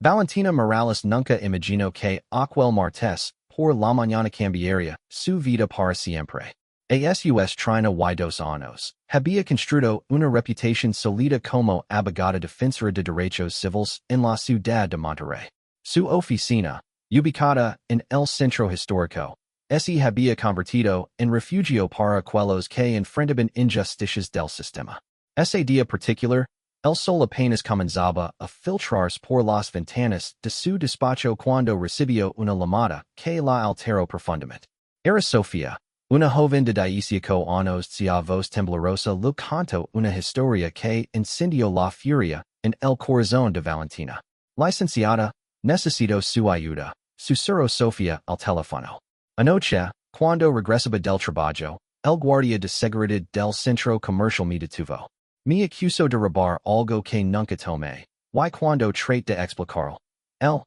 Valentina Morales nunca imagino que aquel martes, por la mañana cambiaría su vida para siempre. Asus trina y dos años, había construido una reputación sólida como abogada defensora de derechos civiles en la ciudad de Monterrey. Su oficina, ubicada en el centro histórico, se había convertido en refugio para aquellos que enfrentaban injusticias del sistema. Ese día particular, el sol apenas comenzaba a filtrarse por las ventanas de su despacho cuando recibió una llamada que la alteró profundamente. Era Sofía, una joven de 18 años a voz temblorosa le contó una historia que encendió la furia en el corazón de Valentina. Licenciada, necesito su ayuda, susurró Sofía al teléfono. Anoche, cuando regresaba del trabajo, el guardia de seguridad del centro comercial me detuvo. Me acusó de robar algo que nunca tomé, y cuando trate de explicarlo, él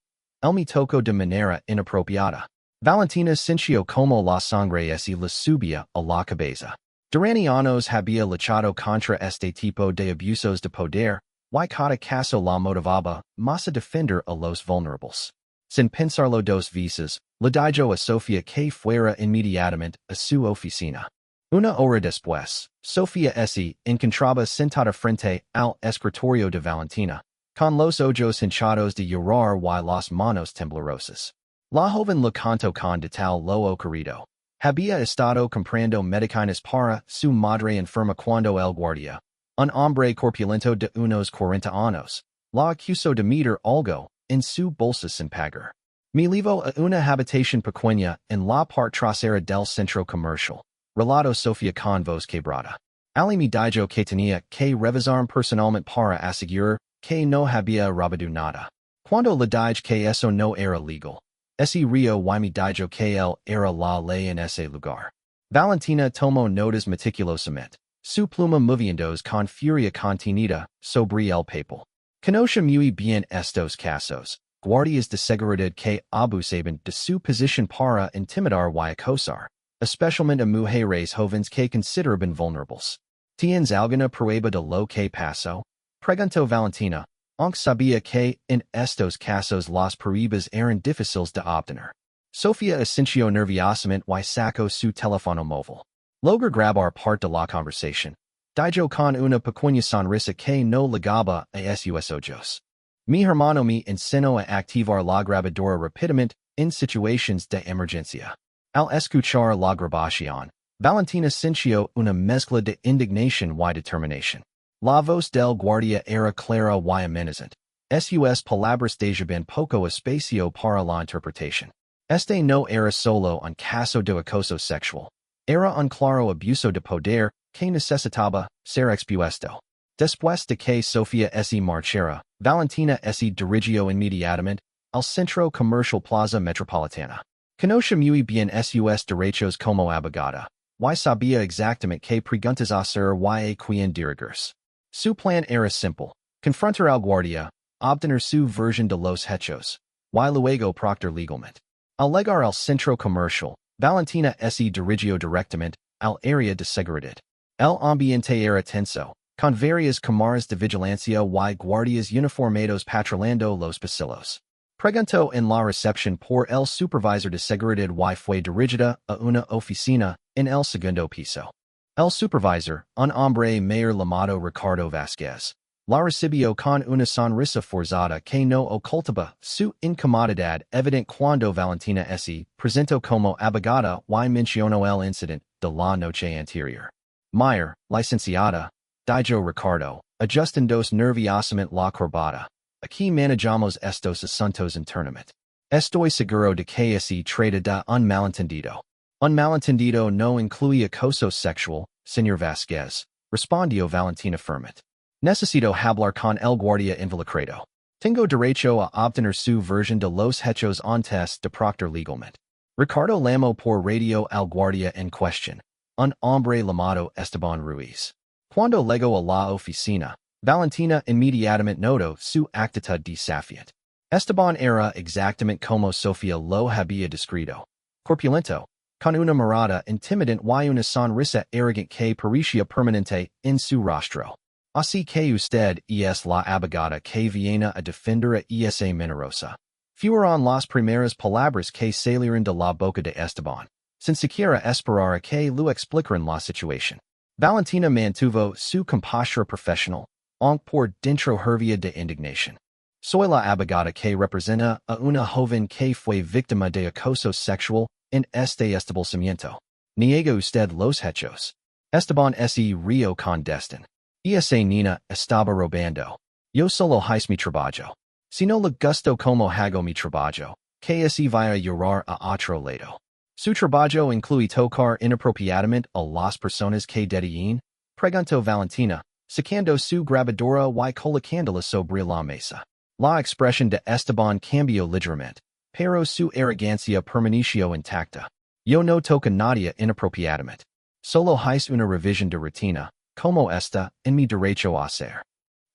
me tocó de manera inapropiada. Valentina sintió como la sangre se le subía a la cabeza. Durante años había luchado contra este tipo de abusos de poder, y cada caso la motivaba más a defender a los vulnerables. Sin pensarlo dos veces, le dijo a Sofía que fuera inmediatamente a su oficina. Una hora después, Sofía se encontraba sentada frente al escritorio de Valentina, con los ojos hinchados de llorar y las manos temblorosas. La joven le contó con detalle lo ocurrido. Había estado comprando medicinas para su madre enferma cuando el guardia, un hombre corpulento de unos 40 años, la acusó de meter algo en su bolsa sin pagar. Me llevó a una habitación pequeña en la parte trasera del centro comercial. Relató Sofía con voz quebrada. Ali me dijo que tenía que revisar personalmente para asegurar que no había robado nada. Cuando le dije que eso no era legal, ese río y me dijo que él era la ley en ese lugar. Valentina tomó notas meticulosamente, su pluma moviéndose con furia contenida sobre el papel. Conoce muy bien estos casos, guardias de seguridad que abusaban de su posición para intimidar y acosar, especialmente a mujeres jóvenes que consideraban vulnerables. ¿Tienes alguna prueba de lo que pasó? Preguntó Valentina, aunque sabía que en estos casos las pruebas eran difíciles de obtener. Sofía asintió nerviosamente y sacó su teléfono móvil. Logró grabar parte de la conversación. Dijo con una pequeña sonrisa que no ligaba a sus ojos. Mi hermano me enseñó a activar la grabadora rápidamente en situaciones de emergencia. Al escuchar la grabación, Valentina sintió una mezcla de indignación y determinación. La voz del guardia era clara y amenazante. Sus palabras dejaban poco espacio para la interpretación. Este no era solo un caso de acoso sexual. Era un claro abuso de poder que necesitaba ser expuesto. Después de que Sofía se marchara, Valentina se dirigió inmediatamente al centro comercial Plaza Metropolitana. Conoce muy bien sus derechos como abogada, y sabía exactamente qué preguntas hacer y a quién dirigirse. Su plan era simple: confrontar al guardia, obtener su versión de los hechos, y luego proceder legalmente. Al llegar al centro comercial, Valentina se dirigió directamente al área de seguridad. El ambiente era tenso, con varias cámaras de vigilancia y guardias uniformados patrulando los pasillos. Preguntó en la recepción por el supervisor de seguridad y fue dirigida a una oficina en el segundo piso. El supervisor, un hombre mayor llamado Ricardo Vázquez, la recibió con una sonrisa forzada que no ocultaba su incomodidad evidente cuando Valentina se presentó como abogada y mencionó el incidente de la noche anterior. Mayor, licenciada, dijo Ricardo, ajustándose nerviosamente la corbata. Aquí manejamos estos asuntos internamente. Estoy seguro de que se trata de un malentendido. Un malentendido no incluye acoso sexual, señor Vázquez, respondió Valentina firmemente. Necesito hablar con el guardia involucrado. Tengo derecho a obtener su versión de los hechos antes de proceder legalmente. Ricardo llamó por radio al guardia en cuestión, un hombre llamado Esteban Ruiz. Cuando llegó a la oficina, Valentina inmediatamente notó su actitud desafiante. Esteban era exactamente como Sofía lo había descrito. Corpulento, con una mirada intimidante y una sonrisa arrogante que parecía permanente en su rostro. Así que usted es la abogada que viene a defender a esa minerosa. Fueron las primeras palabras que salieron de la boca de Esteban, sin siquiera esperar a que lo explicaran la situación. Valentina mantuvo su compostura profesional, aunque por dentro hervía de indignación. Soy la abogada que representa a una joven que fue víctima de acoso sexual en este establecimiento. Niega usted los hechos. Esteban se río con desdén. Esa niña estaba robando. Yo solo hice mi trabajo. Si no le gusto como hago mi trabajo, que se vaya a llorar a otro lado. Su trabajo incluye tocar inapropiadamente a las personas que dedican, preguntó Valentina, sacando su grabadora y colocándola sobre la mesa. La expresión de Esteban cambió ligeramente, pero su arrogancia permaneció intacta. Yo no toco nadie inapropiadamente. Solo hice una revisión de rutina, como esta, en mi derecho a hacer.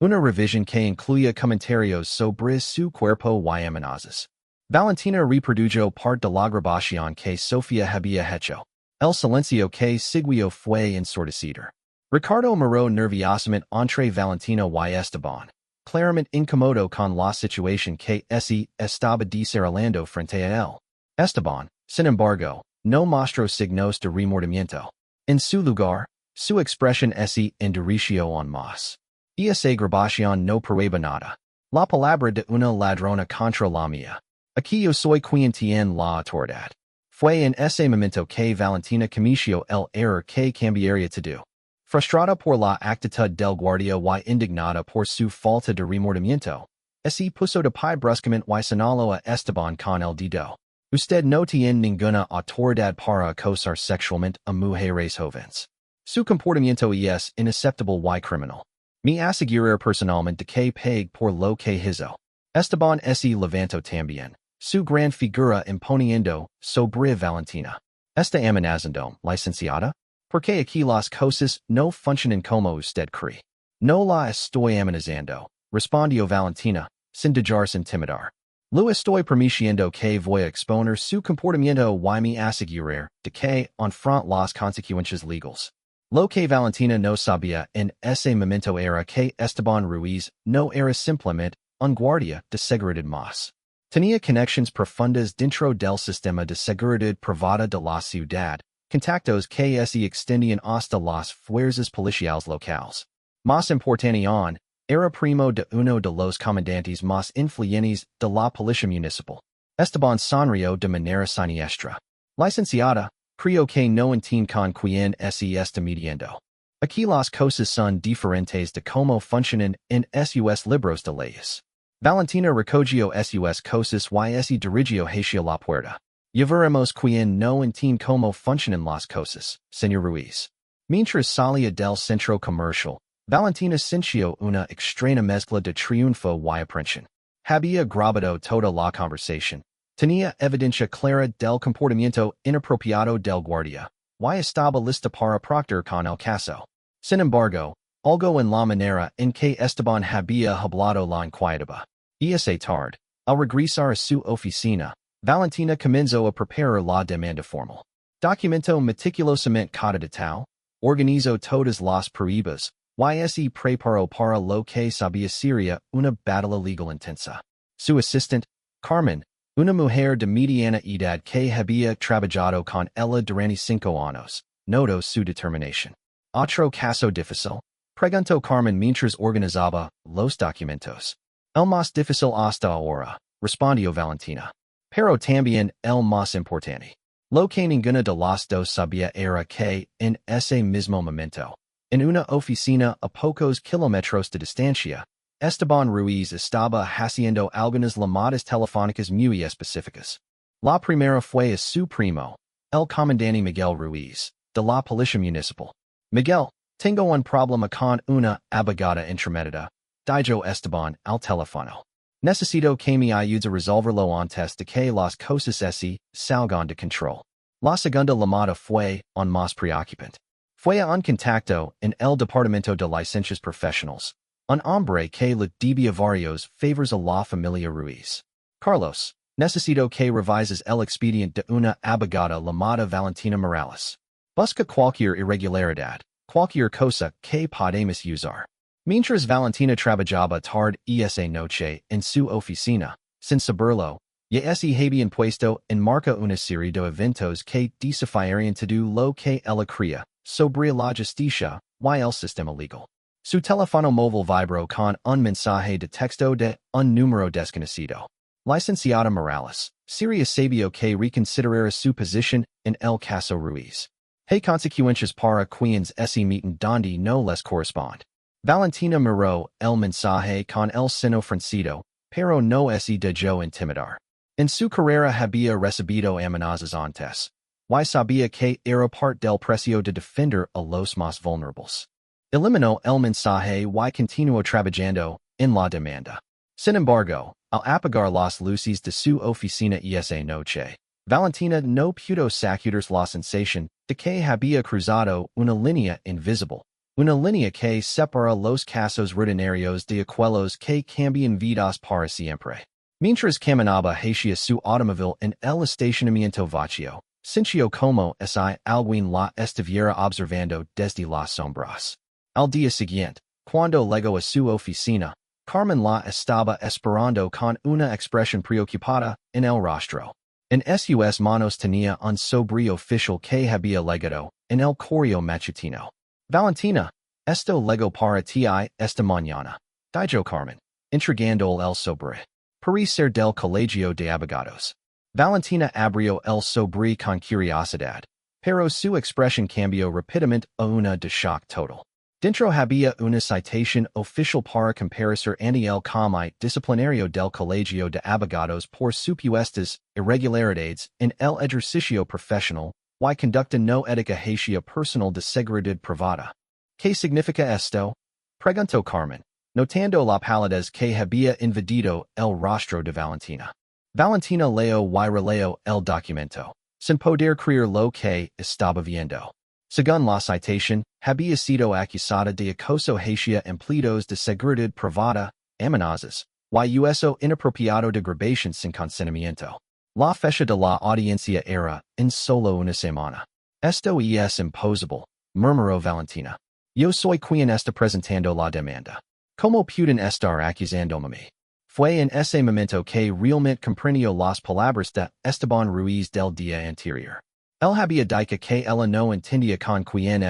Una revisión que incluía comentarios sobre su cuerpo y amenazas. Valentina reprodujo parte de la grabación que Sofía había hecho. El silencio que siguió fue ensordecido. Ricardo miró nerviosamente entre Valentina y Esteban, claramente incómodo con la situación que se estaba desarrollando frente a él. Esteban, sin embargo, no mostró signos de remordimiento. En su lugar, su expresión se endureció aún más. Esa grabación no prueba nada. La palabra de una ladrona contra la mía. Aquí yo soy quien tiene la autoridad. Fue en ese momento que Valentina cometió el error que cambiaría todo. Frustrada por la actitud del guardia y indignada por su falta de remordimiento, se puso de pie bruscamente y señaló a Esteban con el dedo. Usted no tiene ninguna autoridad para acosar sexualmente a mujeres jóvenes. Su comportamiento es inaceptable y criminal. Me asegurar personalmente de que pague por lo que hizo. Esteban se levantó también, su gran figura imponiendo sobre Valentina. ¿Está amenazando, licenciada? Porque aquí las cosas no funcionan como usted cree. No la estoy amenazando, respondió Valentina, sin dejarse intimidar. Lo estoy permitiendo que voy a exponer su comportamiento y me asegurar de que enfrenta las consecuencias legales. Lo que Valentina no sabía en ese momento era que Esteban Ruiz no era simplemente un guardia de seguridad más. Tenía conexiones profundas dentro del sistema de seguridad privada de la ciudad, contactos que se extendían hasta las fuerzas policiales locales. Más importante aún, era primo de uno de los comandantes más influyentes de la policía municipal. Esteban sonrió de manera siniestra. Licenciada, creo que no entiende con quién se está metiendo. Aquí las cosas son diferentes de cómo funcionan en sus libros de leyes. Valentina recogió sus cosas y se dirigió hacia la puerta. Ya veremos quién no entiende cómo funcionan las cosas, señor Ruiz. Mientras salía del centro comercial, Valentina sintió una extraña mezcla de triunfo y aprensión. Había grabado toda la conversación. Tenía evidencia clara del comportamiento inapropiado del guardia, y estaba lista para proceder con el caso. Sin embargo, algo en la manera en que Esteban había hablado la inquietaba. Esa tarde, al regresar a su oficina, Valentina comenzó a preparar la demanda formal. Documentó meticulosamente cada detalle, organizó todas las pruebas, y se preparó para lo que sabía sería una batalla legal intensa. Su asistente, Carmen, una mujer de mediana edad que había trabajado con ella durante 5 años, notó su determinación. Otro caso difícil, preguntó Carmen mientras organizaba los documentos. El más difícil hasta ahora, respondió Valentina. Pero también el más importante. Lo que ninguna de las dos sabía era que, en ese mismo momento, en una oficina a pocos kilómetros de distancia, Esteban Ruiz estaba haciendo algunas llamadas telefónicas muy específicas. La primera fue a su primo, el comandante Miguel Ruiz, de la Policía Municipal. Miguel, tengo un problema con una abogada intrometida, dijo Esteban al teléfono. Necesito que me ayudes a resolverlo antes de que las cosas se salgan de control. La segunda llamada fue aún más preocupante. Fue a un contacto en el Departamento de Licencias Profesionales, un hombre que le debía varios favores a la familia Ruiz. Carlos, necesito que revises el expediente de una abogada llamada Valentina Morales. Busca cualquier irregularidad, cualquier cosa que podamos usar. Mientras Valentina trabajaba tarde esa noche en su oficina, sin saberlo, ya ese habían puesto en marca una serie de eventos que desafiarían todo lo que ella creía sobre la justicia y el sistema legal. Su teléfono móvil vibró con un mensaje de texto de un número desconocido. Licenciada Morales, Syria sabio que reconsiderara su posición en el caso Ruiz. Hay consecuencias para quienes ese meeting donde no les corresponde. Valentina miró el mensaje con el seno fruncido, pero no se dejó intimidar. En su carrera había recibido amenazas antes, y sabía que era parte del precio de defender a los más vulnerables. Eliminó el mensaje y continuó trabajando en la demanda. Sin embargo, al apagar las luces de su oficina esa noche, Valentina no pudo sacudir la sensación de que había cruzado una línea invisible, una línea que separa los casos rutinarios de aquellos que cambian vidas para siempre. Mientras caminaba hacia su automóvil en el estacionamiento vacío, sintió como si alguien la estuviera observando desde las sombras. Al día siguiente, cuando llegó a su oficina, Carmen la estaba esperando con una expresión preocupada en el rostro. En sus manos tenía un sobre oficial que había legado en el correo matutino. Valentina, esto llegó para ti esta mañana, dijo Carmen, entregando el sobre. Parecer del Colegio de Abogados. Valentina abrió el sobre con curiosidad, pero su expresión cambió rápidamente a una de shock total. Dentro había una citación oficial para comparecer ante el comité disciplinario del Colegio de Abogados por supuestas irregularidades en el ejercicio profesional y conducta no ética hacia personal de seguridad privada. ¿Qué significa esto? Preguntó Carmen, notando la palidez que había invadido el rostro de Valentina. Valentina leyó y releyó el documento, sin poder creer lo que estaba viendo. Según la citación, había sido acusada de acoso hacia empleados de seguridad privada, amenazas, y uso inapropiado de grabación sin consentimiento. La fecha de la audiencia era en solo una semana. Esto es imposible, murmuró Valentina. Yo soy quien está presentando la demanda. ¿Cómo pueden estar acusándome? Fue en ese momento que realmente comprendió las palabras de Esteban Ruiz del día anterior. Él había dicho que ella no entendía con quien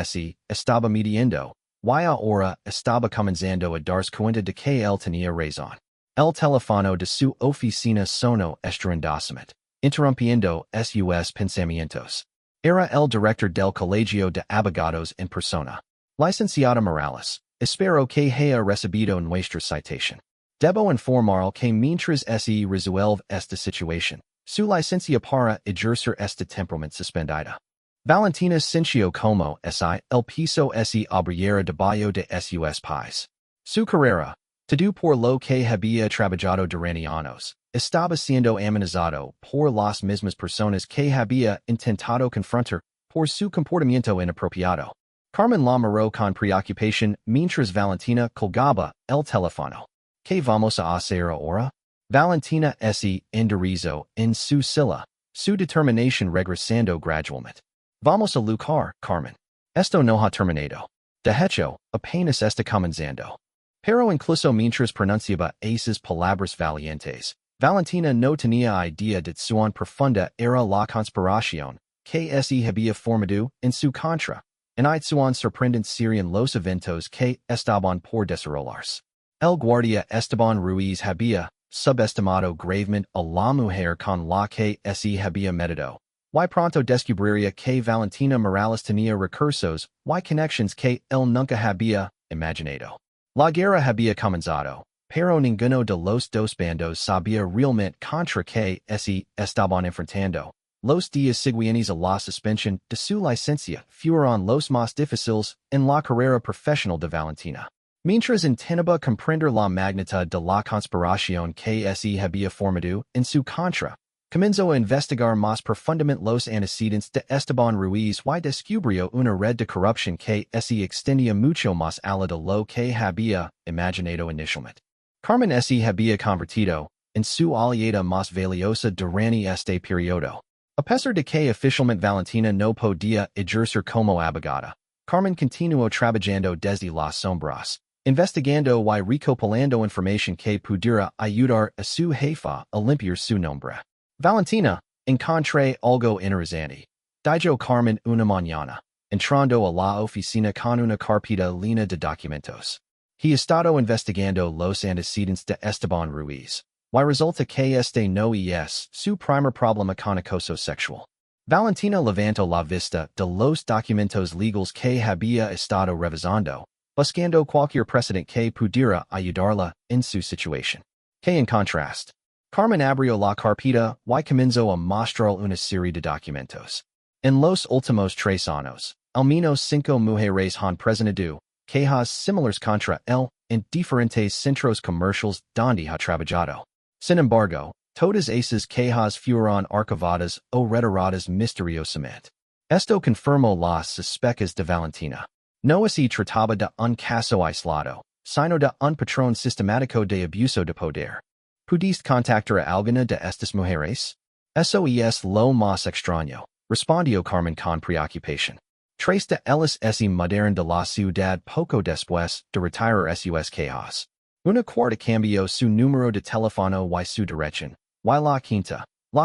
estaba midiendo, y ahora estaba comenzando a darse cuenta de que él tenía razón. El teléfono de su oficina sonó estruendosamente, interrumpiendo sus pensamientos. Era el director del Colegio de Abogados en persona. Licenciada Morales, espero que haya recibido nuestra citación. Debo informar que mientras se resuelve esta situación, su licencia para ejercer este temperamento suspendida. Valentina sintió como si el piso se abriera debajo de sus pies. Su carrera, todo por lo que había trabajado durante años, estaba siendo amenazado por las mismas personas que había intentado confrontar por su comportamiento inapropiado. Carmen la miró con preocupación mientras Valentina colgaba el teléfono. ¿Qué vamos a hacer ahora? Valentina se enderezó en su silla, su determinación regresando gradualmente. Vamos a luchar, Carmen. Esto no ha terminado. De hecho, apenas está comenzando. Pero incluso mientras pronunciaba esas palabras valientes, Valentina no tenía idea de cuán profunda era la conspiración que se había formado en su contra, en cuán sorprendentes serían los eventos que estaban por desarrollarse. El guardia Esteban Ruiz había subestimado gravemente a la mujer con la que se había metido, y pronto descubriría que Valentina Morales tenía recursos y conexiones que él nunca había imaginado. La guerra había comenzado, pero ninguno de los dos bandos sabía realmente contra qué se estaban enfrentando. Los días siguientes a la suspensión de su licencia fueron los más difíciles en la carrera profesional de Valentina. Mientras intentaba comprender la magnitud de la conspiración que se había formado en su contra, comenzó a investigar más profundamente los antecedentes de Esteban Ruiz y descubrió una red de corrupción que se extendía mucho más allá de lo que había imaginado inicialmente. Carmen se había convertido en su aliada más valiosa durante este periodo. A pesar de que oficialmente Valentina no podía ejercer como abogada, Carmen continuó trabajando desde las sombras, Investigando y recopilando información que pudiera ayudar a su jefa a limpiar su nombre. Valentina, encontré algo interesante. Dijo Carmen una mañana, entrando a la oficina con una carpeta llena de documentos. He estado investigando los antecedentes de Esteban Ruiz. Y resulta que este no es su primer problema con acoso sexual. Valentina levantó la vista de los documentos legales que había estado revisando, buscando cualquier precedente que pudiera ayudarla en su situación. Que en contraste, Carmen abrió la carpeta y comenzó a mostrar una serie de documentos. En los últimos 3 años, al menos 5 mujeres han presentado quejas similares contra él en diferentes centros comerciales donde ha trabajado. Sin embargo, todas esas quejas fueron archivadas o retiradas misteriosamente. Esto confirmó las sospechas de Valentina. No se trataba de un caso aislado, sino de un patrón sistemático de abuso de poder. ¿Pudiste contactar a alguna de estas mujeres? Eso es lo más extraño, respondió Carmen con preocupación. Tres de ellas se mudaron de la ciudad poco después de retirar sus quejas. Una cuarta cambió su número de teléfono y su dirección, y la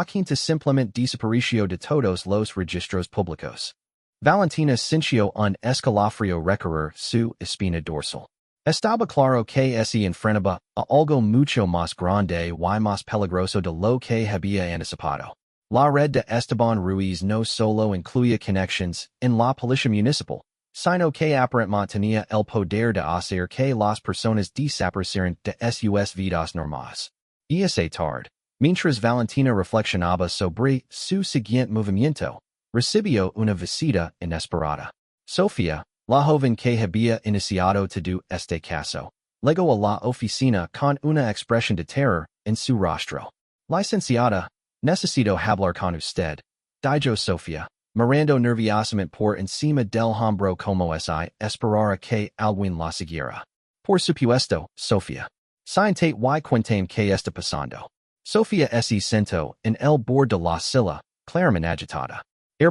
quinta simplemente desapareció de todos los registros públicos. Valentina sintió un escalofrío recorrer su espina dorsal. Estaba claro que se enfrentaba a algo mucho más grande y más peligroso de lo que había anticipado. La red de Esteban Ruiz no solo incluía conexiones en la policía municipal, sino que aparentemente tenía el poder de hacer que las personas desaparecieran de sus vidas normales. Esa tarde, mientras Valentina reflexionaba sobre su siguiente movimiento, recibió una visita inesperada. Sofía, la joven que había iniciado todo este caso, llegó a la oficina con una expresión de terror en su rostro. Licenciada, necesito hablar con usted, dijo Sofía, mirando nerviosamente por encima del hombro como si esperara que alguien la siguiera. Por supuesto, Sofía. Siente y cuéntame qué está pasando. Sofía se sentó en el borde de la silla, claramente agitada.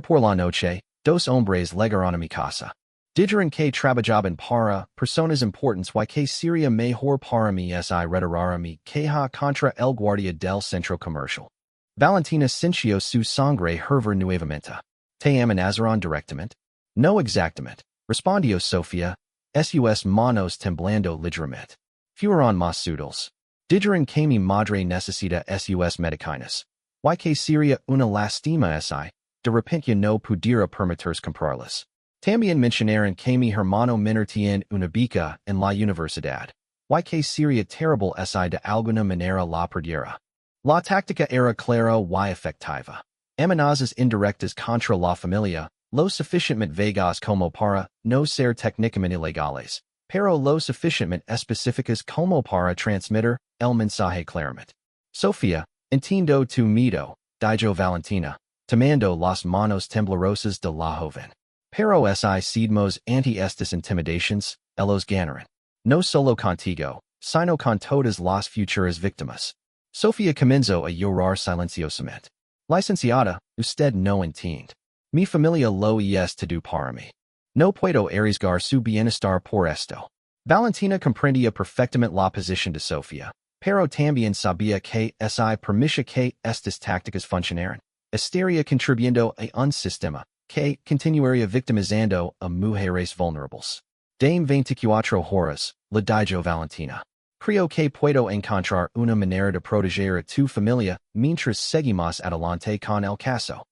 Por la noche, 2 hombres llegaron a mi casa. Dijeron que trabajaban para personas importantes y que sería mejor para mí si retirara mi queja contra el guardia del centro comercial. Valentina sintió su sangre hervir nuevamente. ¿Te amenazaron directamente? No exactamente, respondió Sofía, sus manos temblando ligeramente. Fueron más sutiles. Dijeron que mi madre necesita sus medicinas. Y que sería una lástima si, de repente no pudiera permitirse comprarlas. También mencionaron que mi hermano menor tiene una beca en la universidad. Y que sería terrible si de alguna manera la perdiera. La táctica era clara y efectiva. Amenazas indirectas contra la familia, lo suficientemente vagas como para no ser técnicamente ilegales, pero lo suficientemente específicas como para transmitir el mensaje claramente. Sofía, entiendo tu miedo, dijo Valentina, tomando las manos temblorosas de la joven. Pero si cedemos ante estas intimidaciones, ellos ganarán. No solo contigo, sino con todas las futuras víctimas. Sofía comenzó a llorar silenciosamente. Licenciada, usted no entiende. Mi familia lo es todo para mí. No puedo arriesgar su bienestar por esto. Valentina comprendía perfectamente la posición de Sofía, pero también sabía que si permitía que estas tácticas funcionaran, estaría contribuyendo a un sistema que continuaría victimizando a mujeres vulnerables. Dame 24 horas, le dijo Valentina. Creo que puedo encontrar una manera de proteger a tu familia mientras seguimos adelante con el caso.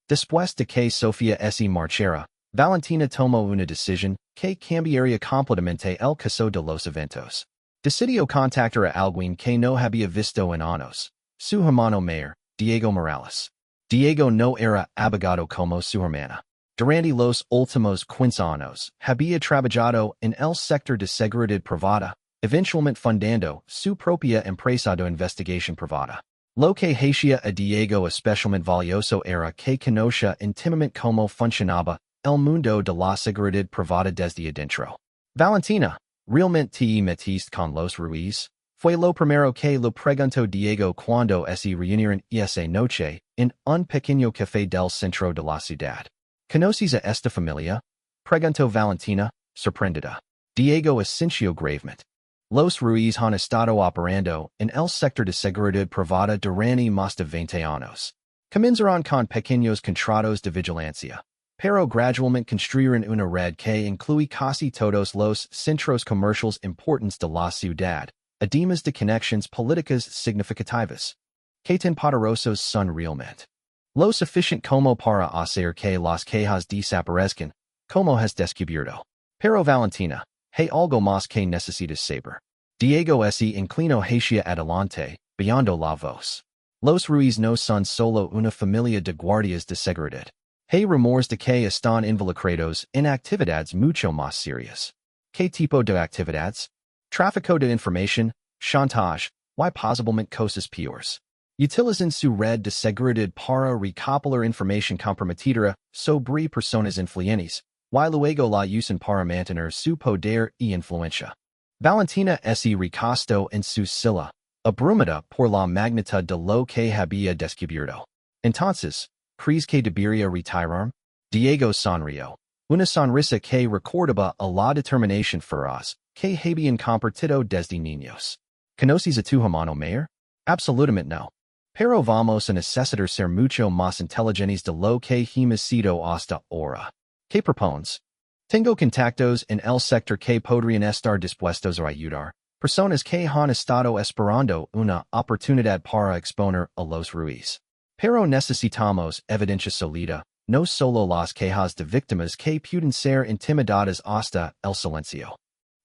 Después de que Sofía se marchara, Valentina tomó una decisión que cambiaría completamente el caso de los eventos. Decidió contactar a alguien que no había visto en años, su hermano mayor, Diego Morales. Diego no era abogado como su hermana. Durante los últimos 15 años, había trabajado en el sector de seguridad privada, eventualmente fundando su propia empresa de investigación privada. Lo que hacía a Diego especialmente valioso era que conocía íntimamente cómo funcionaba el mundo de la seguridad privada desde adentro. Valentina, ¿realmente te metiste con los Ruiz? Fue lo primero que le preguntó Diego cuando se reunieron esa noche en un pequeño café del centro de la ciudad. ¿Conoces a esta familia? Preguntó Valentina, sorprendida. Diego Asensio Gravement. Los Ruiz han estado operando en el sector de seguridad privada durante más de 20 años. Comenzaron con pequeños contratos de vigilancia, pero gradualmente construyeron una red que incluye casi todos los centros comerciales importantes de la ciudad, además de conexiones políticas significativas. Que tan poderosos son realmente. Lo suficiente como para hacer que las quejas desaparezcan, como has descubierto. Pero Valentina, hay algo más que necesitas saber. Diego se inclinó hacia adelante, bajando la voz. Los Ruiz no son solo una familia de guardias de seguridad. Hay rumores de que están involucrados en actividades mucho más serias. ¿Qué tipo de actividades? Tráfico de información, chantage, y posiblemente cosas peores. Utilizan su red de seguridad para recopilar información comprometedora sobre personas influyentes, y luego la usan para mantener su poder y influencia. Valentina se recostó en su silla, abrumada por la magnitud de lo que había descubierto. Entonces, ¿crees que debería retirarme? Diego sonrió. Una sonrisa que recordaba a la determinación feroz que habían compartido desde niños. ¿Conoces a tu hermano mayor? Absolutamente no. Pero vamos a necesitar ser mucho más inteligentes de lo que hemos sido hasta ahora. ¿Qué propones? Tengo contactos en el sector que podrían estar dispuestos a ayudar. Personas que han estado esperando una oportunidad para exponer a los Ruiz. Pero necesitamos evidencia sólida, no solo las quejas de víctimas que pueden ser intimidadas hasta el silencio.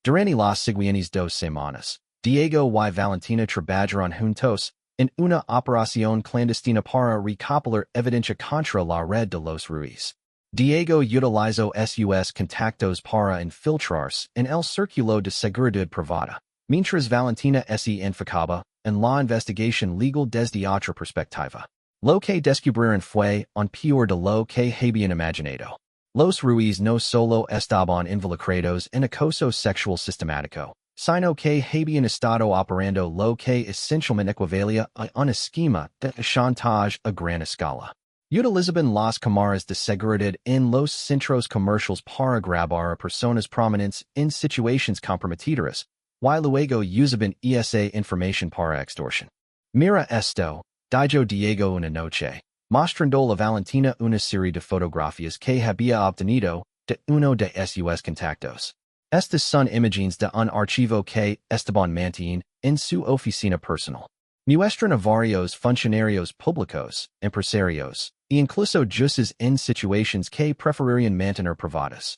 Durante las siguientes 2 semanas, Diego y Valentina trabajaron juntos en una operación clandestina para recopilar evidencia contra la red de los Ruiz. Diego utilizó sus contactos para infiltrarse en el círculo de seguridad privada, mientras Valentina se enfocaba en la investigación legal desde otra perspectiva. Lo que descubrieron fue un peor de lo que habían imaginado. Los Ruiz no solo estaban involucrados en acoso sexual sistemático, sino que habían estado operando lo que esencialmente equivalía a un esquema de chantage a gran escala. Utilizaban las cámaras de seguridad en los centros comerciales para grabar a personas prominentes en situaciones comprometedoras, y luego usaban esa información para extorsión. Mira esto, dijo Diego una noche, mostrando a Valentina una serie de fotografías que había obtenido de uno de sus contactos. Estas son imágenes de un archivo que Esteban mantiene en su oficina personal. Muestran a varios funcionarios públicos, empresarios, e incluso jueces en situaciones que preferirían mantener privadas.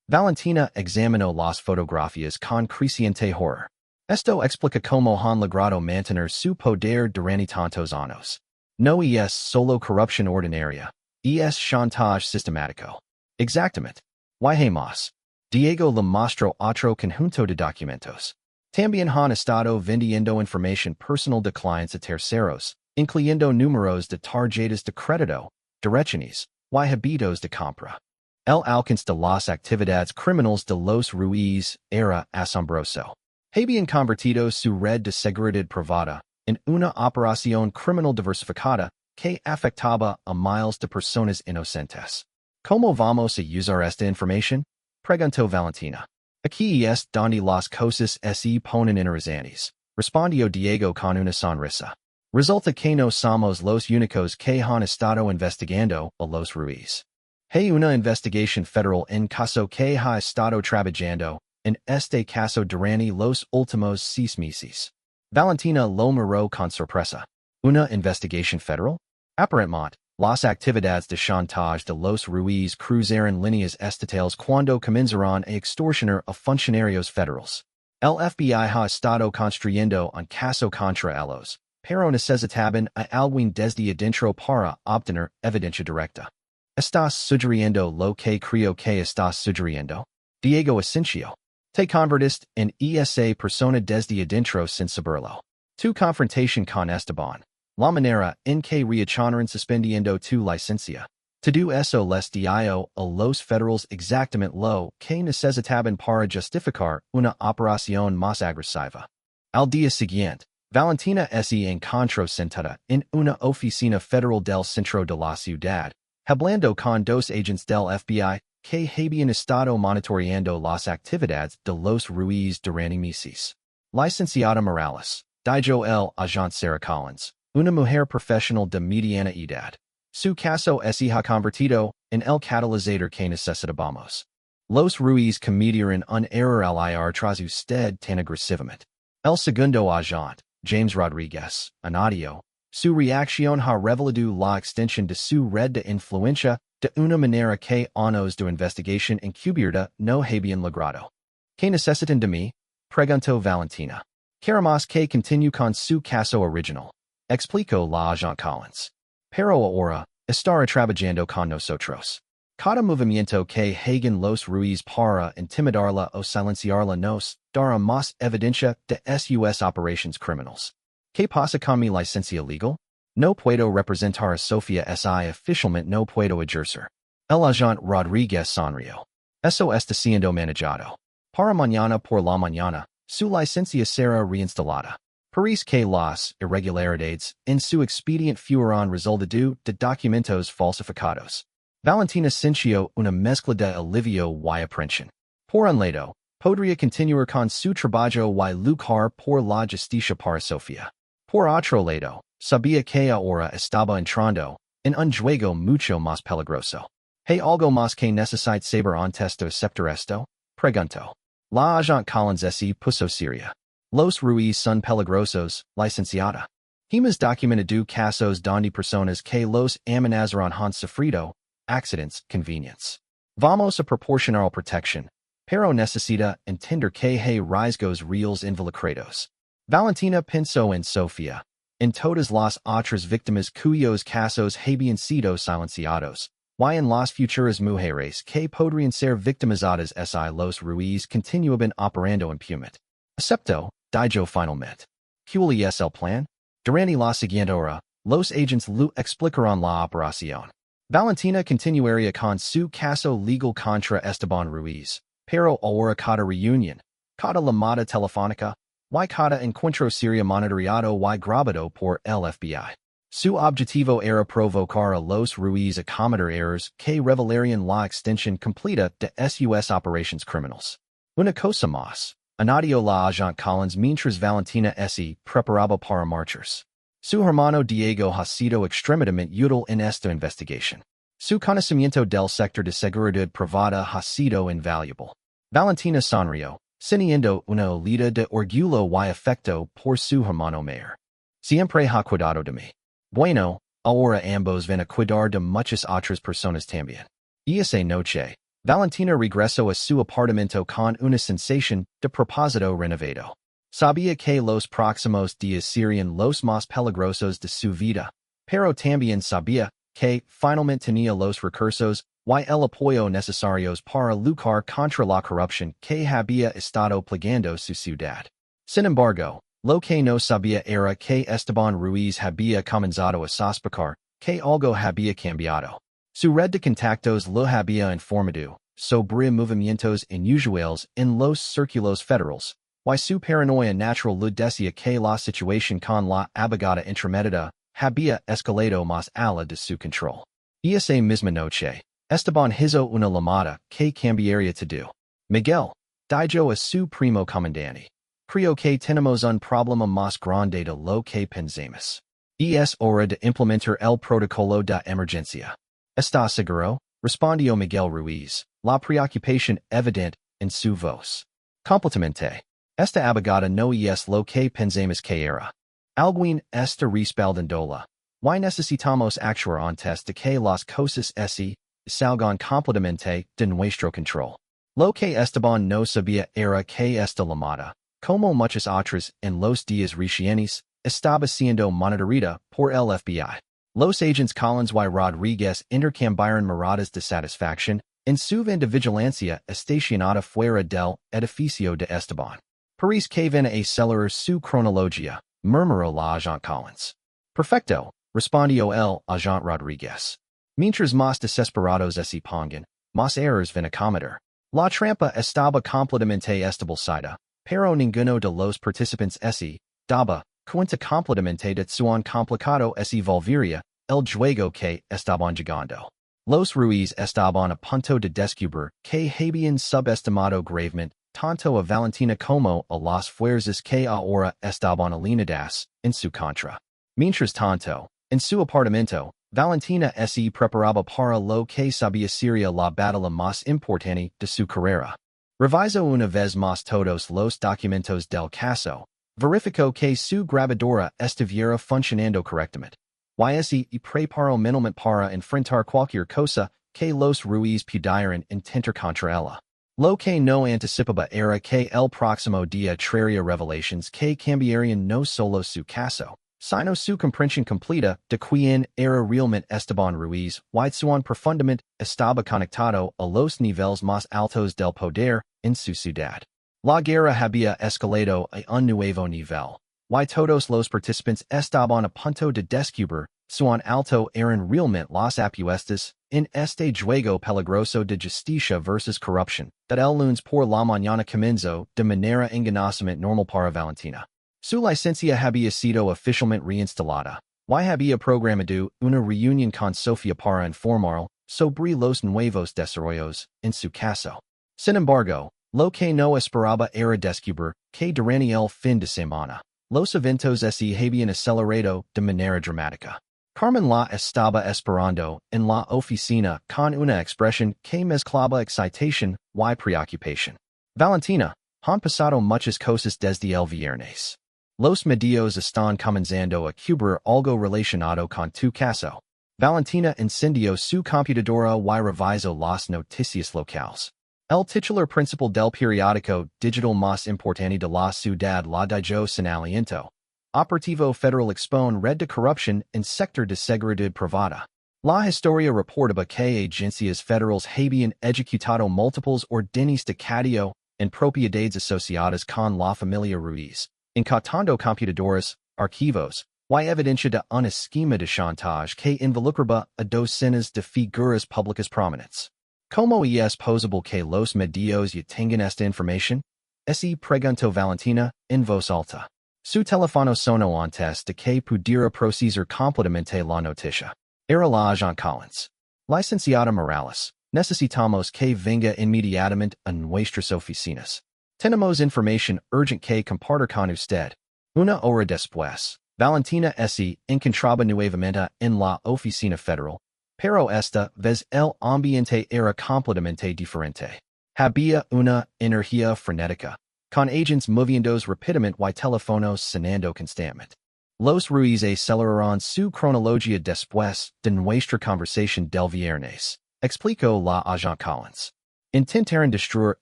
Valentina examinó las fotografías con creciente horror. Esto explica cómo han logrado mantener su poder durante tantos años. No es solo corrupción ordinaria, es chantage sistemático. Exactamente. Y más. Diego le mostró otro conjunto de documentos. También han estado vendiendo información personal de clientes a terceros, incluyendo números de tarjetas de crédito, direcciones, y hábitos de compra. El alcance de las actividades criminales de los Ruiz era asombroso. Habían convertido su red de seguridad privada en una operación criminal diversificada que afectaba a miles de personas inocentes. ¿Cómo vamos a usar esta información? Preguntó Valentina. Aquí es donde las cosas se ponen interesantes, respondió Diego con una sonrisa. Resulta que no somos los únicos que han estado investigando a los Ruiz. Hay una investigación federal en caso que ha estado trabajando en este caso durante los últimos 6 meses. Valentina lo miró con sorpresa. ¿Una investigación federal? Aparentemente, las actividades de chantage de los Ruiz cruzaron líneas estatales cuando comenzaron a extorsionar a funcionarios federales. El FBI ha estado construyendo un caso contra ellos, pero necesitaban a alguien desde adentro para obtener evidencia directa. ¿Estás sugiriendo lo que creo que estás sugiriendo? Diego Asensio. Te convertiste en esa persona desde adentro sin saberlo. Tu confrontación con Esteban. La manera en que reachonaron suspendiendo tu licencia. Todo eso les dio a los federales exactamente lo que necesitaban para justificar una operación más agresiva. Al día siguiente, Valentina se encontró sentada en una oficina federal del centro de la ciudad, hablando con 2 agentes del FBI que habían estado monitoreando las actividades de los Ruiz durante meses. Licenciada Morales, dijo el agente Sarah Collins, una mujer profesional de mediana edad. Su caso se ha convertido en el catalizador que necesitábamos. Los Ruiz cometieron un error al ir tras usted tan agresivamente. El segundo agente, James Rodriguez, añadió, su reacción ha revelado la extensión de su red de influencia de una manera que años de investigación encubierta no habían logrado. ¿Qué necesitan de mí? Preguntó Valentina. Queremos que continue con su caso original, explicó la agente Collins. Pero ahora, estará trabajando con nosotros. Cada movimiento que hagan los Ruiz para intimidarla o silenciarla nos dará más evidencia de sus operations criminals. ¿Qué pasa con mi licencia legal? No puedo representar a Sofía si oficialmente no puedo ejercer. El agente Rodríguez sonrió. Eso está siendo manejado. Para mañana por la mañana, su licencia será reinstalada. Parece que las irregularidades en su expediente fueron resultado de documentos falsificados. Valentina sintió una mezcla de alivio y aprensión. Por un lado, podría continuar con su trabajo y luchar por la justicia para Sofía. Por otro lado, sabía que ahora estaba entrando en un juego mucho más peligroso. ¿Hay algo más que necesite saber antes de aceptar esto? Preguntó. La agente Collins se puso seria. Los Ruiz son peligrosos, licenciada. Hemos documentado casos donde personas que los amenazaron han sufrido accidents, convenience. Vamos a proporcionar protección, pero necesita entender que hay riesgos reales involucrados. Valentina pensó en Sofía, en todas las otras víctimas cuyos casos habían sido silenciados, y en las futuras mujeres que podrían ser victimizadas si los Ruiz continuaban operando impunemente. Acepto, dijo finalmente. ¿Cuál es el plan? Durante la siguiente hora, los agentes le explicaron la operación. Valentina continuaría con su caso legal contra Esteban Ruiz, pero ahora cada reunión, cada llamada telefónica, y cada encuentro sería monitoreado y grabado por el FBI. Su objetivo era provocar a los Ruiz a cometer errores que revelarían la extensión completa de sus operations criminals. Una cosa más, añadió la agente Collins mientras Valentina se preparaba para marchas. Su hermano Diego ha sido extremadamente útil en esta investigación. Su conocimiento del sector de seguridad privada ha sido invaluable. Valentina sonrió, sintiendo una olida de orgullo y afecto por su hermano mayor. Siempre ha cuidado de mí. Bueno, ahora ambos van a cuidar de muchas otras personas también. Esa noche, Valentina regresó a su apartamento con una sensación de propósito renovado. Sabía que los próximos días serían los más peligrosos de su vida, pero también sabía que finalmente tenía los recursos y el apoyo necesarios para luchar contra la corrupción que había estado plagando su ciudad. Sin embargo, lo que no sabía era que Esteban Ruiz había comenzado a sospechar que algo había cambiado. Su red de contactos lo había informado sobre movimientos inusuales en los círculos federales, y su paranoia natural le decía que la situación con la abogada intrometida había escalado más allá de su control. Esa misma noche, Esteban hizo una llamada que cambiaría todo. Miguel, dijo a su primo comandante. Creo que tenemos un problema más grande de lo que pensamos. Es hora de implementar el protocolo de emergencia. ¿Está seguro? Respondió Miguel Ruiz, la preocupación evidente en su voz. Completamente. Esta abogada no es lo que pensamos que era. Alguien está respaldándola. Y necesitamos actuar antes de que las cosas se salgan completamente de nuestro control. Lo que Esteban no sabía era que esta llamada, como muchas otras en los días recientes, estaba siendo monitoreada por el FBI. Los agentes Collins y Rodriguez intercambiaron miradas de satisfacción en su van de vigilancia estacionada fuera del edificio de Esteban. Parece que van a acelerar su cronología, murmuró la agente Collins. Perfecto, respondió el agente Rodriguez. Mientras más desesperados se pongan, más errores van a cometer. La trampa estaba completamente establecida, pero ninguno de los participantes se daba cuenta completamente de su complicado se volvería el juego que estaban jugando. Los Ruiz estaban a punto de descubrir que habían subestimado gravemente tanto a Valentina como a las fuerzas que ahora estaban alineadas en su contra. Mientras tanto, en su apartamento, Valentina se preparaba para lo que sabía sería la batalla más importante de su carrera. Revisó una vez más todos los documentos del caso, verificó que su grabadora estuviera funcionando correctamente. Y preparó mentalmente para enfrentar cualquier cosa que los Ruiz pudieran intentar contra ella. Lo que no anticipaba era que el próximo día traería revelaciones que cambiarían no solo su caso, sino su comprensión completa de quién era realmente Esteban Ruiz, y cuán profundamente estaba conectado a los niveles más altos del poder en su ciudad. La guerra había escalado a un nuevo nivel, y todos los participantes estaban a punto de descubrir cuán alto eran realmente las apuestas en este juego peligroso de justicia versus corrupción, that el lunes por la mañana comenzó de manera engañosamente normal para Valentina. Su licencia había sido oficialmente reinstalada, y había programado una reunión con Sofía para informar sobre los nuevos desarrollos en su caso. Sin embargo, lo que no esperaba era descubrir que durante el fin de semana, los eventos se habían acelerado de manera dramática. Carmen la estaba esperando en la oficina con una expresión que mezclaba excitación y preocupación. Valentina, han pasado muchas cosas desde el viernes. Los medios están comenzando a cubrir algo relacionado con tu caso. Valentina encendió su computadora y revisó las noticias locales. El titular principal del periódico digital más importante de la ciudad la dijo sin aliento. Operativo Federal expone red de corrupción en sector de seguridad privada. La historia reportaba que agencias federales habían ejecutado múltiples órdenes de cateo en propiedades asociadas con la familia Ruiz, incautando computadoras, archivos, y evidencia de un esquema de chantaje que involucraba a docenas de figuras públicas prominentes. ¿Cómo es posible que los medios ya tengan esta información? Se preguntó Valentina en voz alta. Su teléfono sonó antes de que pudiera procesar completamente la noticia. Era la agent Collins. Licenciada Morales, necesitamos que venga inmediatamente a nuestras oficinas. Tenemos información urgente que compartir con usted. Una hora después, Valentina se encontraba nuevamente en la oficina federal, pero esta vez el ambiente era completamente diferente. Había una energía frenética, con agents moviéndose rápidamente y teléfonos sonando constantemente. Los Ruiz aceleraron su cronología después de nuestra conversación del viernes, explicó la agent Collins. Intentaron destruir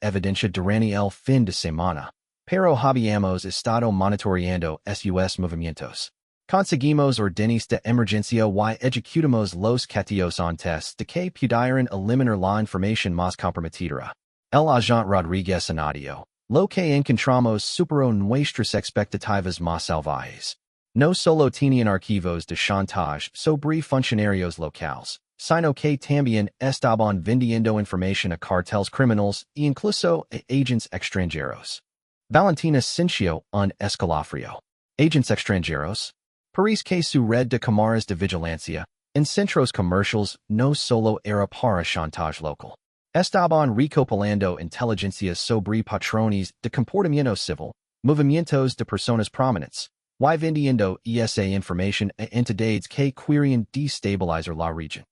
evidencia durante el fin de semana, pero habíamos estado monitoreando sus movimientos. Conseguimos órdenes de emergencia y ejecutamos los cateos antes de que pudieran eliminar la información más comprometedora. El agent Rodríguez añadió. Lo que encontramos superó nuestras expectativas más salvajes. No solo tenían archivos de chantaje sobre funcionarios locales, sino que también estaban vendiendo información a carteles criminales e incluso a agents extranjeros. Valentina sintió un escalofrío. Agents extranjeros? Parece que su red de cámaras de vigilancia en centros comerciales no solo era para chantaje local. Estaban recopilando inteligencias sobre patrones de comportamiento civil, movimientos de personas prominentes, y vendiendo esa información a entidades que querían destabilizar la región.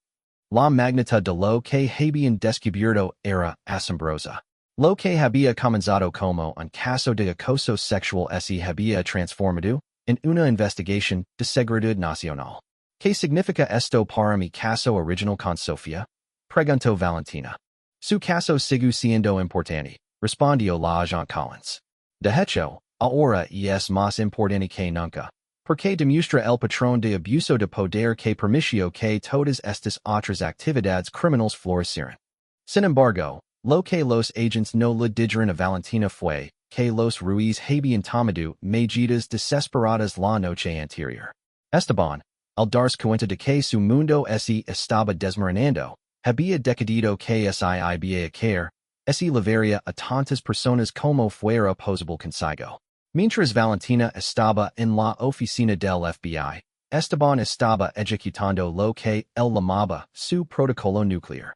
La magnitud de lo que habían descubierto era asombrosa. Lo que había comenzado como un caso de acoso sexual se había transformado en una investigación de seguridad nacional. ¿Qué significa esto para mi caso original con Sofía? Preguntó Valentina. Su caso sigue siendo importante, respondió la agent Collins. De hecho, ahora es más importante que nunca, porque demuestra el patrón de abuso de poder que permitió que todas estas otras actividades criminales florecieran. Sin embargo, lo que los agents no le dijeron a Valentina fue que los Ruiz habían tomado medidas desesperadas la noche anterior. Esteban, al darse cuenta de que su mundo se estaba desmoronando, había decidido que se iba a caer, se llevaría a tantas personas como fuera posible consigo. Mientras Valentina estaba en la oficina del FBI, Esteban estaba ejecutando lo que él llamaba su protocolo nuclear.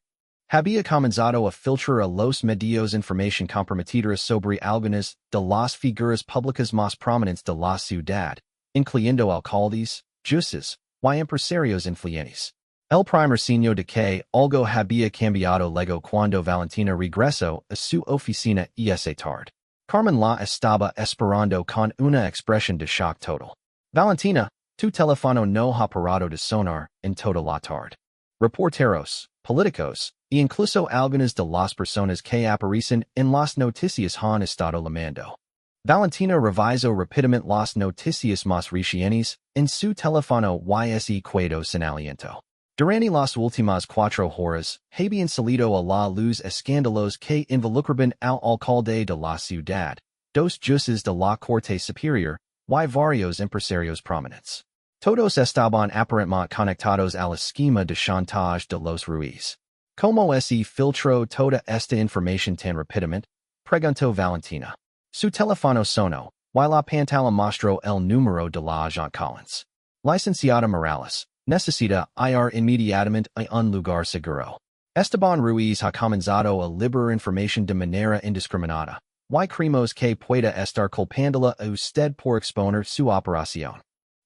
Había comenzado a filtrar a los medios información comprometida sobre algunas de las figuras públicas más prominentes de la ciudad, incluyendo alcaldes, jueces, y empresarios influyentes. El primer signo de que algo había cambiado luego cuando Valentina regresó a su oficina esa tarde. Carmen la estaba esperando con una expresión de shock total. Valentina, tu teléfono no ha parado de sonar en toda la tarde. Reporteros, políticos, e incluso algunas de las personas que aparecen en las noticias han estado llamando. Valentina revisó rápidamente las noticias más recientes en su teléfono y se quedó sin aliento. Durante las últimas 4 horas, habían salido a la luz escándalos que involucraban al alcalde de la ciudad, 2 jueces de la Corte Superior, y varios empresarios prominentes. Todos estaban aparentemente conectados al esquema de chantaje de los Ruiz. ¿Cómo se filtró toda esta información tan rápidamente? Preguntó Valentina. Su teléfono sonó, y la pantalla mostró el número de la agente Collins. Licenciada Morales, necesita ir inmediatamente a un lugar seguro. Esteban Ruiz ha comenzado a liberar información de manera indiscriminada. Y creemos que pueda estar culpándola a usted por exponer su operación.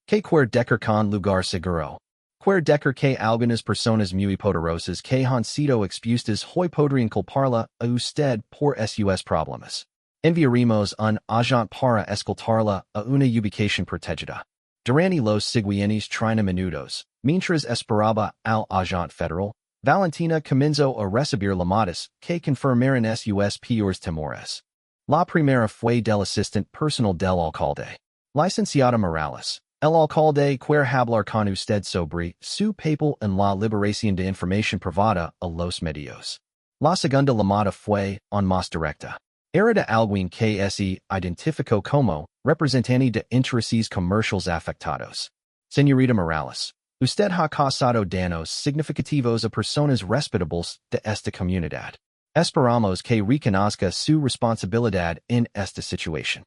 Que quiere con lugar seguro. Quiere que algunas personas muy poderosas que han sido expuestas hoy podrían culparla a usted por sus problemas. Enviaremos un agente para escoltarla a una ubicación protegida. Durante los siguientes 30 minutos, mientras esperaba al agente federal, Valentina comenzó a recibir llamadas que confirmaron sus peores temores. La primera fue del asistente personal del alcalde. Licenciada Morales, el alcalde quiere hablar con usted sobre su papel en la liberación de información privada a los medios. La segunda llamada fue aún más directa. Era de alguien que se identificó como representante de intereses comerciales afectados. Señorita Morales, usted ha causado daños significativos a personas respetables de esta comunidad. Esperamos que reconozca su responsabilidad en esta situación.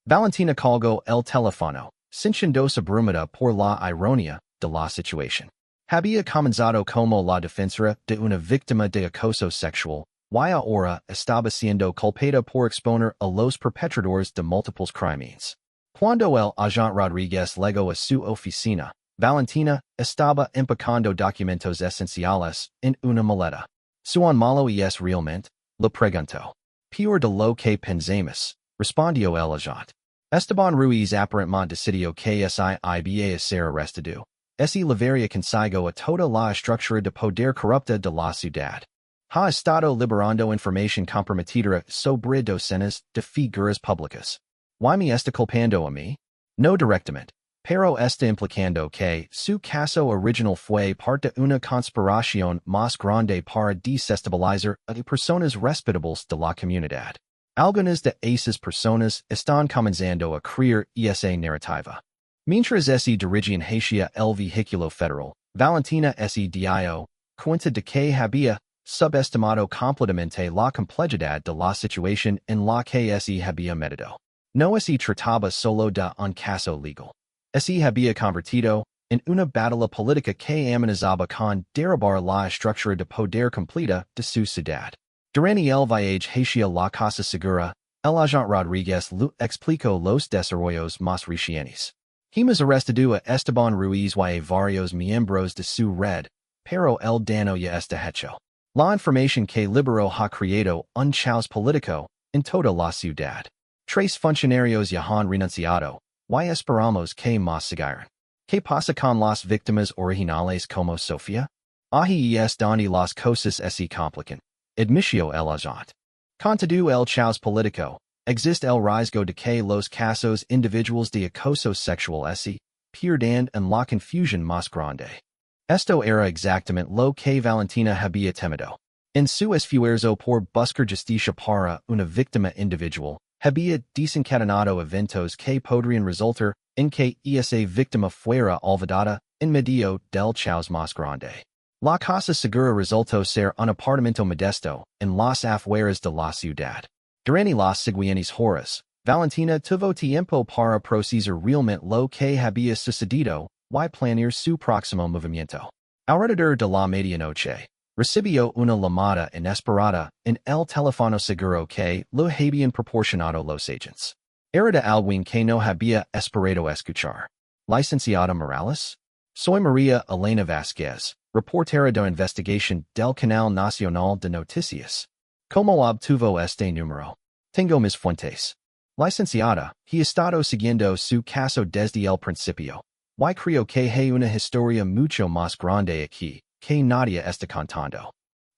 Valentina colgó el teléfono, sintiéndose abrumada por la ironía de la situación. Había comenzado como la defensora de una víctima de acoso sexual, y ahora estaba siendo culpada por exponer a los perpetradores de múltiples crímenes. Cuando el agente Rodríguez llegó a su oficina, Valentina estaba empacando documentos esenciales en una maleta. ¿Son malo y es realmente? Le preguntó. Peor de lo que pensamos, respondió el agente. Esteban Ruiz aparentemente decidió que iba a ser arrestado. Se levaría consigo a toda la estructura de poder corrupta de la ciudad. Ha estado liberando información comprometida sobre docenas de figuras públicas. ¿Y me está culpando a mí? No directamente, pero está implicando que su caso original fue parte de una conspiración más grande para desestabilizar a personas respetables de la comunidad. Algunas de esas personas están comenzando a creer esa narrativa. Mientras se dirigían hacia el vehículo federal, Valentina se dio cuenta de que había subestimado completamente la complejidad de la situación en la que se había metido. No se trataba solo de un caso legal. Se había convertido en una batalla política que amenazaba con derribar la estructura de poder completa de su ciudad. Durante el viaje hacia la Casa Segura, el agente Rodríguez le explicó los desarrollos más recientes. Hemos arrestado a Esteban Ruiz y a varios miembros de su red, pero el daño ya está hecho. La información que liberó ha creado un caos político en toda la ciudad. 3 funcionarios ya han renunciado, y esperamos que más sigan. ¿Qué pasa con las víctimas originales como Sofía? Ahí es donde las cosas se complican. Admitió el agente. Con todo el caos político, existe el riesgo de que los casos individuales de acoso sexual se pierdan en la confusión más grande. Esto era exactamente lo que Valentina había temido. En su esfuerzo por buscar justicia para una víctima individual, había desencadenado eventos que podrían resultar en que esa víctima fuera olvidada en medio del caos más grande. La Casa Segura resultó ser un apartamento modesto en las afueras de la ciudad. Durante las siguientes horas, Valentina tuvo tiempo para procesar realmente lo que había sucedido y planear su próximo movimiento. Alrededor de la medianoche, recibió una llamada inesperada en el teléfono seguro que lo habían proporcionado los agents. Era de alguien que no había esperado escuchar. Licenciada Morales? Soy María Elena Vázquez, reportera de investigación del Canal Nacional de Noticias. ¿Cómo obtuvo este número? Tengo mis fuentes. Licenciada, he estado siguiendo su caso desde el principio. Y creo que hay una historia mucho más grande aquí que nadie está contando.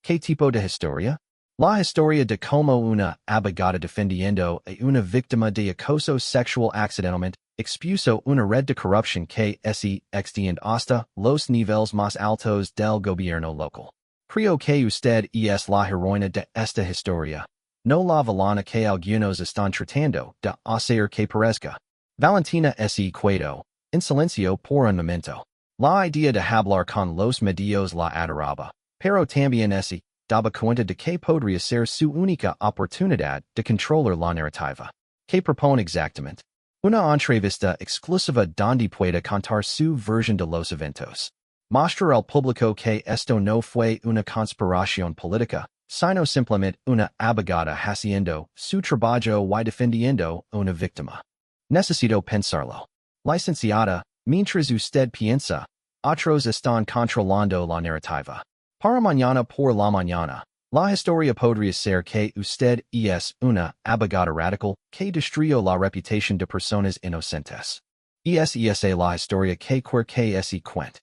¿Qué tipo de historia? La historia de cómo una abogada defendiendo a una víctima de acoso sexual accidentalmente expuso una red de corrupción que se extiende hasta los niveles más altos del gobierno local. Creo que usted es la heroína de esta historia. No la villana que algunos están tratando de hacer que parezca. Valentina se quedó en silencio por un momento. La idea de hablar con los medios la adoraba, pero también se daba cuenta de que podría ser su única oportunidad de controlar la narrativa. ¿Qué propone exactamente? Una entrevista exclusiva donde pueda contar su versión de los eventos. Mostrar al público que esto no fue una conspiración política, sino simplemente una abogada haciendo su trabajo y defendiendo una víctima. Necesito pensarlo. Licenciada, mientras usted piensa, otros están controlando la narrativa. Para mañana por la mañana, la historia podría ser que usted es una abogada radical que destruyó la reputación de personas inocentes. Es la historia que quiere que se cuente.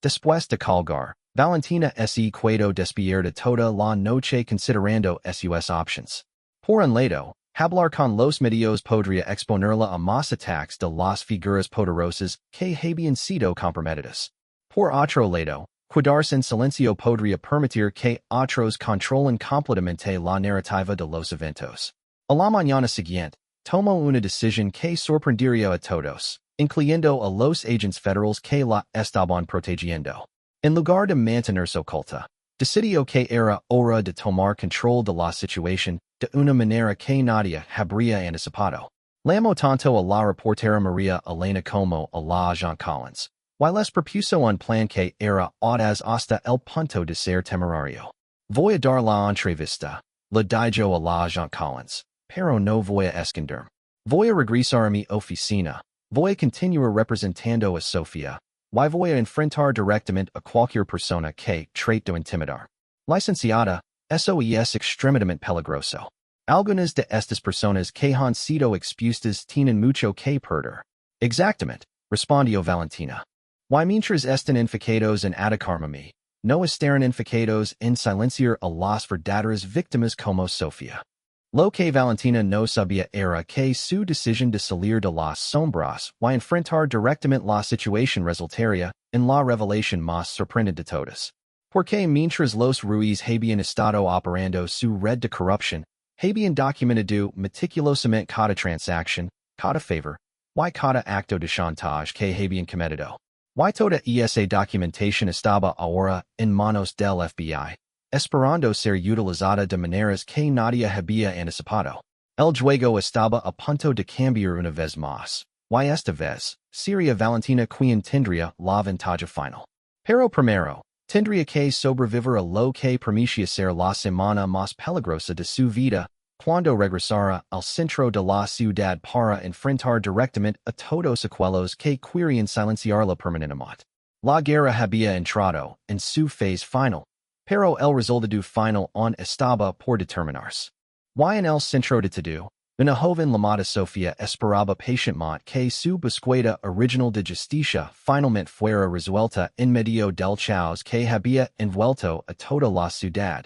Después de colgar, Valentina se quedó despierta toda la noche considerando sus options. Por un lado, hablar con los medios podría exponerla a más ataques de las figuras poderosas que habían sido comprometidas. Por otro lado, quedarse en silencio podría permitir que otros controlen completamente la narrativa de los eventos. A la mañana siguiente, tomó una decisión que sorprendería a todos, incluyendo a los agentes federales que la estaban protegiendo. En lugar de mantenerse oculta, decidió que era hora de tomar control de la situación de una manera que nadie habría anticipado. Llamó tanto a la reportera María Elena como a la agent Collins, y les propuso un plan que era audaz hasta el punto de ser temerario. Voy a dar la entrevista, le dijo a la agent Collins, pero no voy a esconderme. Voy a regresar a mi oficina, voy a continuar representando a Sofía, y voy a enfrentar directamente a cualquier persona que trate de intimidar. Licenciada, eso es extremadamente peligroso. Algunas de estas personas que han sido expuestas tienen mucho que perder. Exactamente, respondió Valentina. Y mientras están enfocados en atacarme a mí, no estarán enfocados en silenciar a las verdaderas víctimas como Sofía. Lo que Valentina no sabía era que su decisión de salir de las sombras y enfrentar directamente la situación resultaría en la revelación más sorprendente de todas. Porque mientras los Ruiz habían estado operando su red de corrupción, habían documentado meticulosamente cada transacción, cada favor, y cada acto de chantaje que habían cometido. Y toda esa documentación estaba ahora en manos del FBI, esperando ser utilizada de maneras que nadie había anticipado. El juego estaba a punto de cambiar una vez más, y esta vez, sería Valentina quien tendría la ventaja final. Pero primero, tendría que sobrevivir a lo que permitía ser la semana más peligrosa de su vida, cuando regresara al centro de la ciudad para enfrentar directamente a todos aquellos que querían silenciarla permanentemente. La guerra había entrado en su fase final, pero el resultado final aún estaba por determinarse. Y en el centro de todo, una joven llamada Sofía esperaba pacientemente que su búsqueda original de justicia finalmente fuera resuelta en medio del caos que había envuelto a toda la ciudad.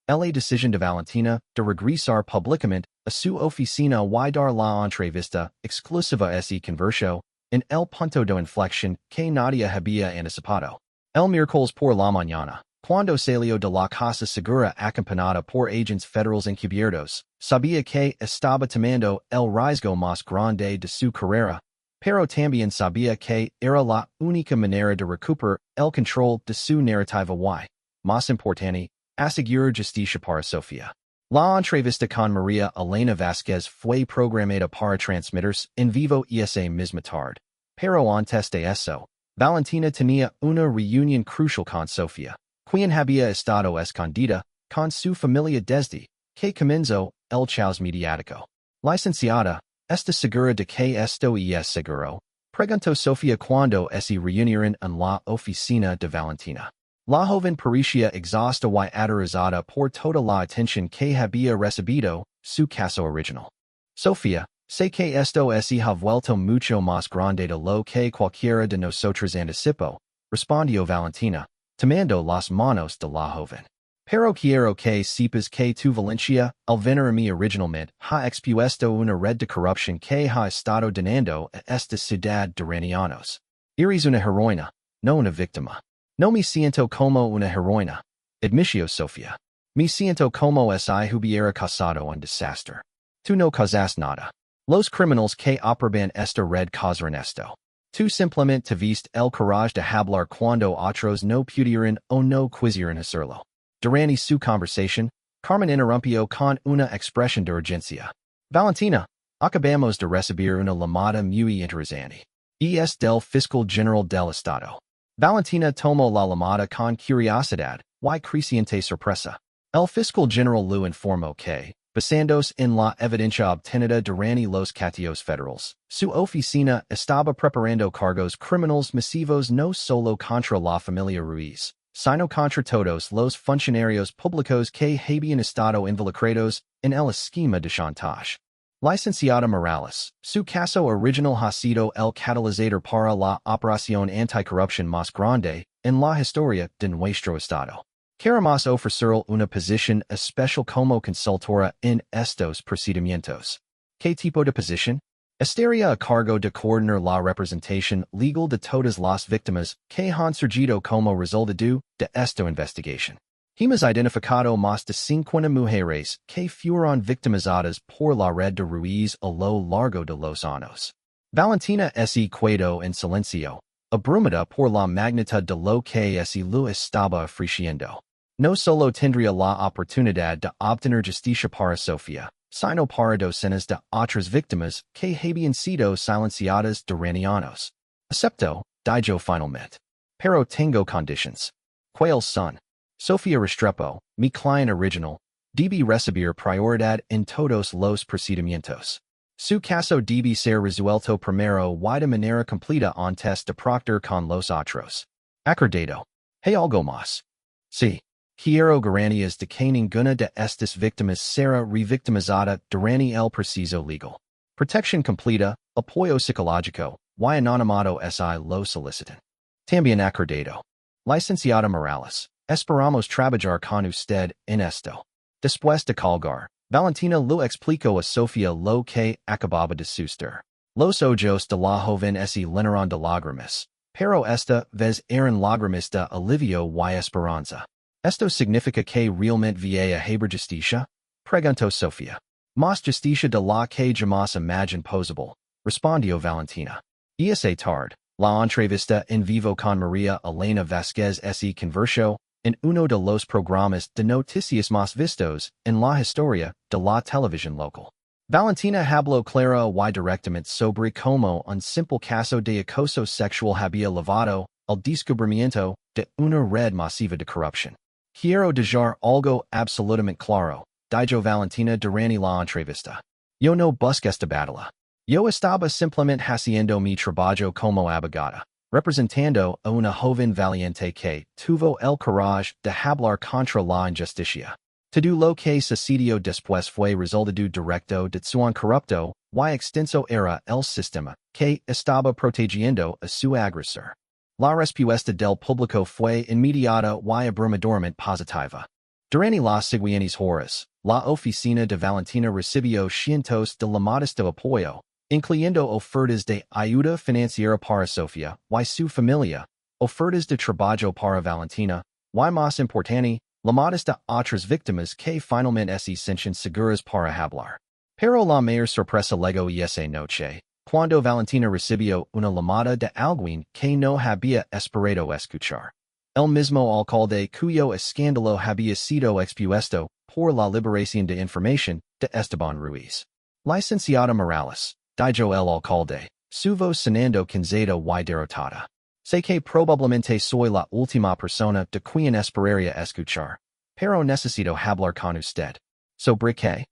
La decisión de Valentina de regresar públicamente a su oficina y dar la entrevista exclusiva se convirtió en el punto de inflexión que nadie había anticipado. El miércoles por la mañana, cuando salió de la casa segura acompañada por agentes federales encubiertos, sabía que estaba tomando el riesgo más grande de su carrera, pero también sabía que era la única manera de recuperar el control de su narrativa y, más importante, asegurar justicia para Sofía. La entrevista con María Elena Vázquez fue programada para transmitirse en vivo esa misma tarde, pero antes de eso, Valentina tenía una reunión crucial con Sofía, quien había estado escondida con su familia desde que comenzó el caos mediático. Licenciada, ¿está segura de que esto es seguro? Preguntó Sofía cuando se reunieron en la oficina de Valentina. La joven parecía exhausta y aterrorizada por toda la atención que había recibido su caso original. Sofía, sé que esto se ha vuelto mucho más grande de lo que cualquiera de nosotros anticipó, respondió Valentina, tomando las manos de la joven. Pero quiero que sepas que tu Valencia, al venir a mí originalmente, ha expuesto una red de corrupción que ha estado dañando a esta ciudad durante años. Eres una heroína, no una víctima. No me siento como una heroína, admitió Sofía. Me siento como si hubiera causado un desastre. Tú no causaste nada. Los criminales que operan esta red causaron esto. Tú simplemente tuviste el courage de hablar cuando otros no pudieron o no quisieron hacerlo. Durante su conversación, Carmen interrumpió con una expresión de urgencia. Valentina, acabamos de recibir una llamada muy interesante. Es del fiscal general del estado. Valentina tomó la llamada con curiosidad y creciente sorpresa. El fiscal general lo informó que, basándose en la evidencia obtenida durante los cateos federales, su oficina estaba preparando cargos criminales masivos no solo contra la familia Ruiz, sino contra todos los funcionarios públicos que habían estado involucrados en el esquema de chantaje. Licenciada Morales, su caso original ha sido el catalizador para la operación anticorrupción más grande en la historia de nuestro estado. Queremos ofrecerle una posición especial como consultora en estos procedimientos. ¿Qué tipo de posición? Estaría a cargo de coordinar la representación legal de todas las víctimas que han surgido como resultado de esta investigación. Hemos identificado más de 50 mujeres que fueron victimizadas por la red de Ruiz a lo largo de los años. Valentina se quedó en silencio, abrumada por la magnitud de lo que se lo estaba ofreciendo. No solo tendría la oportunidad de obtener justicia para Sofía, sino para docenas de otras víctimas que habían sido silenciadas durante años. Acepto, dijo finalmente. Pero tengo conditions. ¿Cuáles son? Sofía Restrepo, mi client original, debe recibir prioridad en todos los procedimientos. Su caso debe ser resuelto primero y de manera completa antes de proceder con los otros. Acordado. ¿Hay algo más? Sí. Quiero garantías de que ninguna de estas víctimas será revictimizada durante el proceso legal. Protección completa, apoyo psicológico, y anonimato si lo solicitan. También acordado. Licenciada Morales, esperamos trabajar con usted en esto. Después de colgar, Valentina lo explicó a Sofía lo que acababa de suceder. Los ojos de la joven se llenaron de lágrimas, pero esta vez eran lágrimas de alivio y esperanza. ¿Esto significa que realmente va a haber justicia? Preguntó Sofía. Más justicia de la que jamás imagined posible, respondió Valentina. Esa tarde, la entrevista en vivo con María Elena Vázquez se convirtió en uno de los programas de noticias más vistos en la historia de la televisión local. Valentina habló clara y directamente sobre cómo un simple caso de acoso sexual había llevado al descubrimiento de una red masiva de corrupción. Quiero dejar algo absolutamente claro, dijo Valentina durante la entrevista. Yo no busqué esta batalla. Yo estaba simplemente haciendo mi trabajo como abogada, representando a una joven valiente que tuvo el courage de hablar contra la injusticia. Todo lo que sucedió después fue resultado directo de su corrupto y extenso era el sistema que estaba protegiendo a su agresor. La respuesta del público fue inmediata y abrumadoramente positiva. Durante las siguientes horas, la oficina de Valentina recibió cientos de llamadas de apoyo, incluyendo ofertas de ayuda financiera para Sofía y su familia, ofertas de trabajo para Valentina, y más importante, llamadas de otras víctimas que finalmente se sienten seguras para hablar. Pero la mayor sorpresa llegó esa noche, cuando Valentina recibió una llamada de alguien que no había esperado escuchar. El mismo alcalde cuyo escándalo había sido expuesto por la liberación de información de Esteban Ruiz. Licenciada Morales, dijo el alcalde, su voz sonando cansada y derrotada. Sé que probablemente soy la última persona de quien esperaría escuchar, pero necesito hablar con usted. ¿Sobre qué?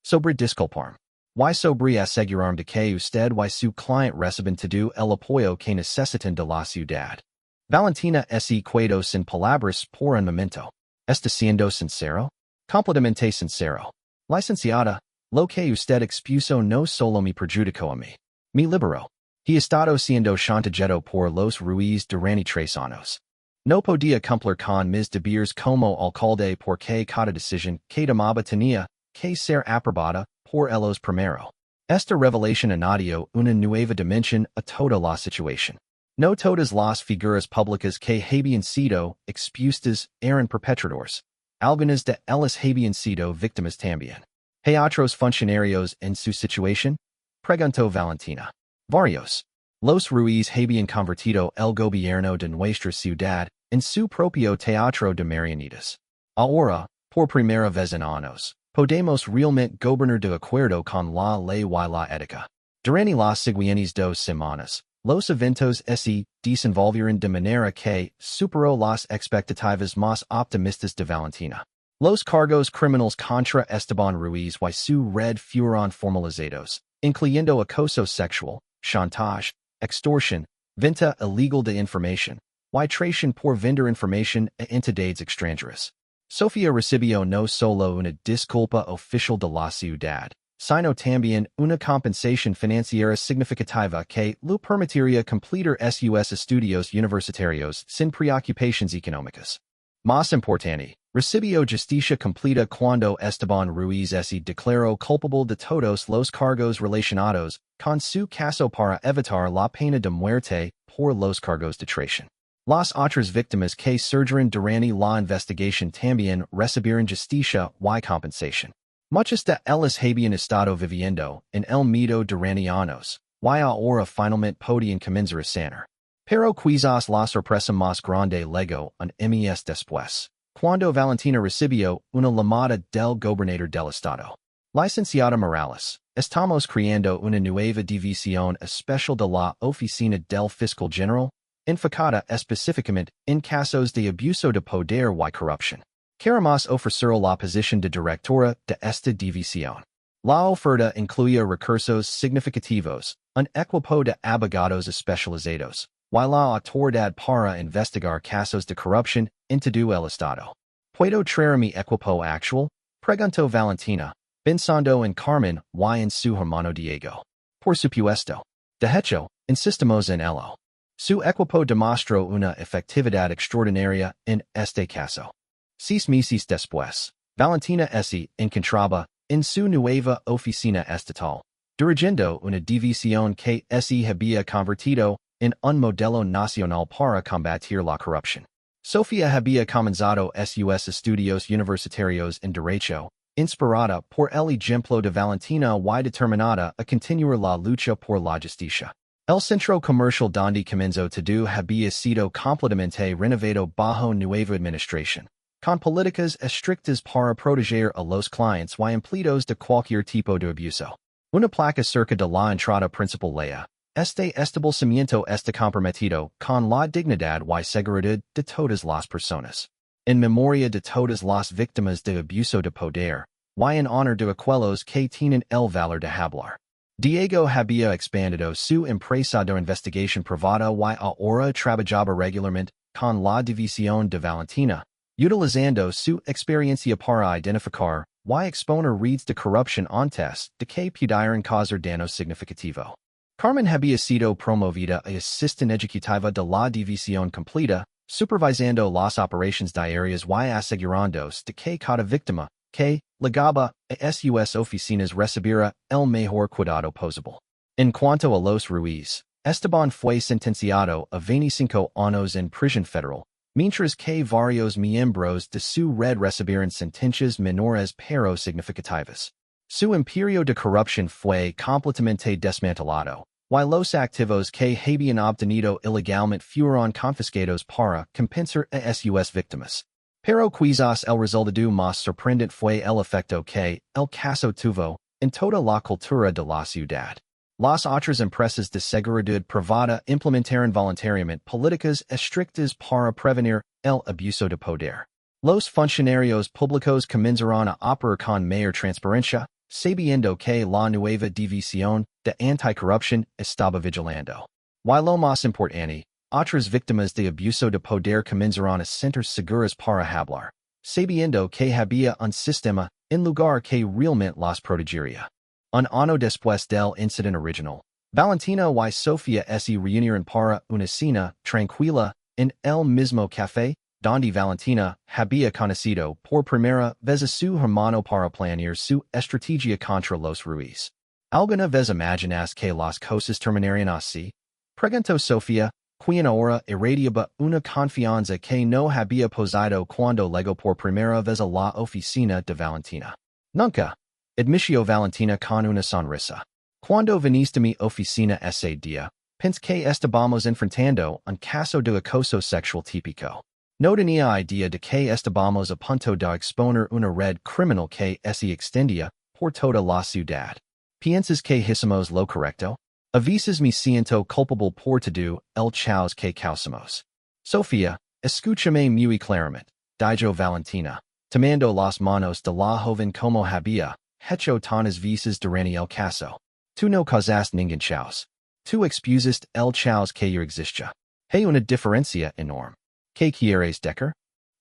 Sobre disculparme. Y sobre asegurarme de que usted y su client reciben todo el apoyo que necesitan de la ciudad. Valentina se quedó sin palabras por un momento. ¿Está siendo sincero? Completamente sincero. Licenciada, lo que usted expuso no solo me perjudicó a mí. Me liberó. He estado siendo chantajeado por los Ruiz durante 3 años. No podía cumplir con mis deberes como alcalde porque cada decisión que tomaba tenía que ser aprobada por ellos primero. Esta revelación añadió una nueva dimensión a toda la situación. No todas las figuras públicas que habían sido expuestas eran perpetradores. Algunas de ellas habían sido víctimas también. ¿Hay otros funcionarios en su situación? Preguntó Valentina. Varios. Los Ruiz habían convertido el gobierno de nuestra ciudad en su propio teatro de marionetas. Ahora, por primera vez en años, podemos realmente gobernar de acuerdo con la ley y la ética. Durante las siguientes 2 semanas, los eventos se desenvolvieron de manera que superó las expectativas más optimistas de Valentina. Los cargos criminales contra Esteban Ruiz y su red fueron formalizados, incluyendo acoso sexual, chantage, extorsión, venta ilegal de información, y traición por vender información a entidades extranjeras. Sofía recibió no solo una disculpa oficial de la ciudad, sino también una compensación financiera significativa que le permitiría completar sus estudios universitarios sin preocupaciones económicas. Más importante, recibió justicia completa cuando Esteban Ruiz se declaró culpable de todos los cargos relacionados con su caso para evitar la pena de muerte por los cargos de traición. Las otras víctimas que surgieron durante la investigación también recibieron justicia y compensación. Muchas de ellas habían estado viviendo en el miedo durante años, y ahora finalmente podían comenzar a sanar. Pero quizás la sorpresa más grande llegó un mes después, cuando Valentina recibió una llamada del gobernador del estado. Licenciada Morales, estamos creando una nueva división especial de la oficina del fiscal general, enfocada específicamente en casos de abuso de poder y corrupción. Queremos ofrecer la posición de directora de esta división. La oferta incluye recursos significativos, un equipo de abogados especializados, y la autoridad para investigar casos de corrupción en todo el estado. ¿Puedo traer mi equipo actual? Preguntó Valentina, pensando en Carmen y en su hermano Diego. Por supuesto. De hecho, insistimos en ello. Su equipo demostró una efectividad extraordinaria en este caso. 6 meses después, Valentina se encontraba en su nueva oficina estatal, dirigiendo una división que se había convertido en un modelo nacional para combatir la corrupción. Sofía había comenzado sus estudios universitarios en Derecho, inspirada por el ejemplo de Valentina y determinada a continuar la lucha por la justicia. El centro comercial donde comenzó todo había sido completamente renovado bajo nueva administración, con políticas estrictas para proteger a los clientes y empleados de cualquier tipo de abuso. Una placa cerca de la entrada principal lea: este establecimiento está comprometido con la dignidad y seguridad de todas las personas. En memoria de todas las víctimas de abuso de poder, y en honor de aquellos que tienen el valor de hablar. Diego había expandido su empresa de investigación privada y ahora trabajaba regularmente con la división de Valentina, utilizando su experiencia para identificar y exponer redes de corrupción antes de que pudieran causar daño significativo. Carmen había sido promovida a asistente ejecutiva de la división completa, supervisando las operaciones diarias y asegurándose de que cada víctima que llegaba a sus oficinas recibiera el mejor cuidado posible. En cuanto a los Ruiz, Esteban fue sentenciado a 25 años en prisión federal, mientras que varios miembros de su red recibieron sentencias menores pero significativas. Su imperio de corrupción fue completamente desmantelado, y los activos que habían obtenido ilegalmente fueron confiscados para compensar a sus víctimas. Pero quizás el resultado más sorprendente fue el efecto que el caso tuvo en toda la cultura de la ciudad. Las otras empresas de seguridad privada implementaron voluntariamente políticas estrictas para prevenir el abuso de poder. Los funcionarios públicos comenzaron a operar con mayor transparencia, sabiendo que la nueva división de anticorrupción estaba vigilando. Y lo más importante, otras víctimas de abuso de poder comenzaron a sentir seguras para hablar, sabiendo que había un sistema en lugar que realmente las protegería. Un año después del incidente original, Valentina y Sofía se reunieron para una cena tranquila en el mismo café, donde Valentina había conocido por primera vez a su hermano para planear su estrategia contra los Ruiz. ¿Alguna vez imaginas que las cosas terminarían así? Preguntó Sofía, quien ahora irradiaba una confianza que no había posado cuando llegó por primera vez a la oficina de Valentina. Nunca, admitió Valentina con una sonrisa. Cuando viniste a mi oficina ese día, pensé que estábamos enfrentando un caso de acoso sexual típico. No tenía idea de que estábamos a punto de exponer una red criminal que se extendía por toda la ciudad. ¿Piensas que hicimos lo correcto? A veces me siento culpable por todo el caos que causamos. Sofía, escúchame muy claramente, dijo Valentina, tomando las manos de la joven como había hecho tantas veces durante el caso. Tú no causaste ningún caos. Tú expusaste el caos que ya existía. Hay una diferencia enorme. ¿Qué quieres decir?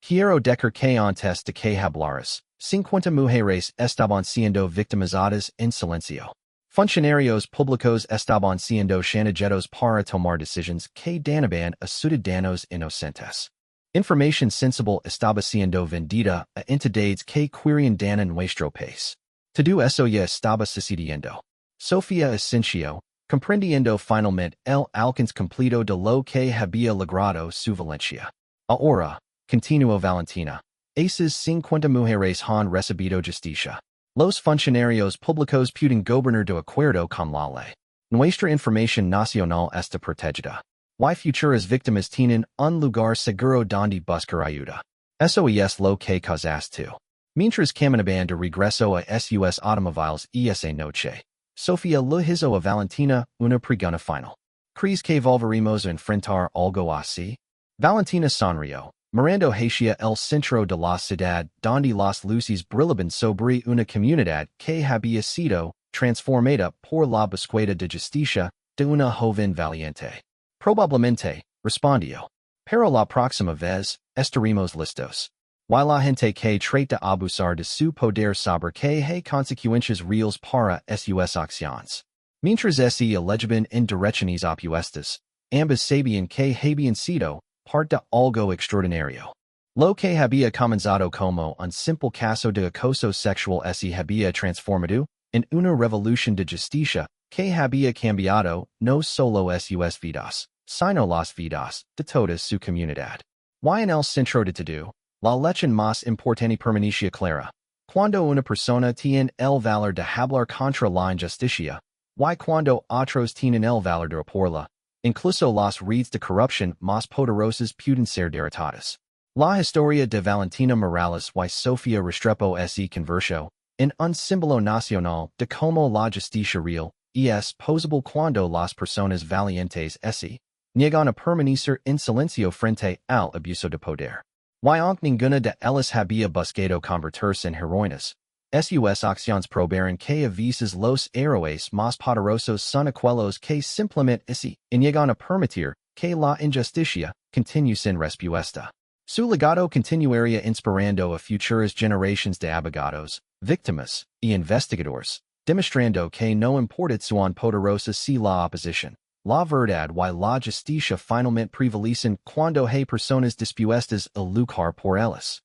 Quiero decir que antes de que hablaras, 50 mujeres estaban siendo victimizadas en silencio. Funcionarios públicos estaban siendo chantajeados para tomar decisiones que dañaban a ciudadanos inocentes. Información sensible estaba siendo vendida a entidades que querían dañar nuestro país. Todo eso ya estaba sucediendo. Sofía asintió, comprendiendo finalmente el alcance completo de lo que había logrado su Valencia. Ahora, continuó Valentina, esas 50 mujeres han recibido justicia. Los funcionarios públicos pueden gobernar de acuerdo con la ley. Nuestra información nacional está protegida. Y futuras víctimas tienen un lugar seguro donde buscar ayuda. Eso es lo que causaste tú. Mientras caminaban de regreso a sus automóviles esa noche, Sofía le hizo a Valentina una pregunta final. ¿Crees que volveremos a enfrentar algo así? Valentina sonrió, mirando hacia el centro de la ciudad donde las luces brillaban sobre una comunidad que había sido transformada por la búsqueda de justicia de una joven valiente. Probablemente, respondió. Pero la próxima vez, estaremos listos. Y la gente que trata de abusar de su poder saber que hay consecuencias reales para sus acciones. Mientras se elegiban en direcciones opuestas, ambas sabían que habían sido parte de algo extraordinario. Lo que había comenzado como un simple caso de acoso sexual se había transformado en una revolución de justicia que había cambiado no solo sus vidas, sino las vidas de toda su comunidad. Y en el centro de todo, la lección más importante permanecia clara. Cuando una persona tiene el valor de hablar contra la injusticia, y cuando otros tienen el valor de oporla, incluso las redes de corrupción más poderosas pueden ser derrotadas. La historia de Valentina Morales y Sofía Restrepo se convirtió en un símbolo nacional de cómo la justicia real es posible cuando las personas valientes se niegan a permanecer en silencio frente al abuso de poder. Y aunque ninguna de ellas había buscado convertirse en heroínas, sus acciones probaron que a veces los héroes más poderosos son aquellos que simplemente se niegan a permitir que la injusticia continúe sin respuesta. Su legado continuaría inspirando a futuras generaciones de abogados, víctimas y investigadores, demostrando que no importa cuán poderosa sea la oposición, la verdad y la justicia finalmente prevalecen cuando hay personas dispuestas a luchar por ellas.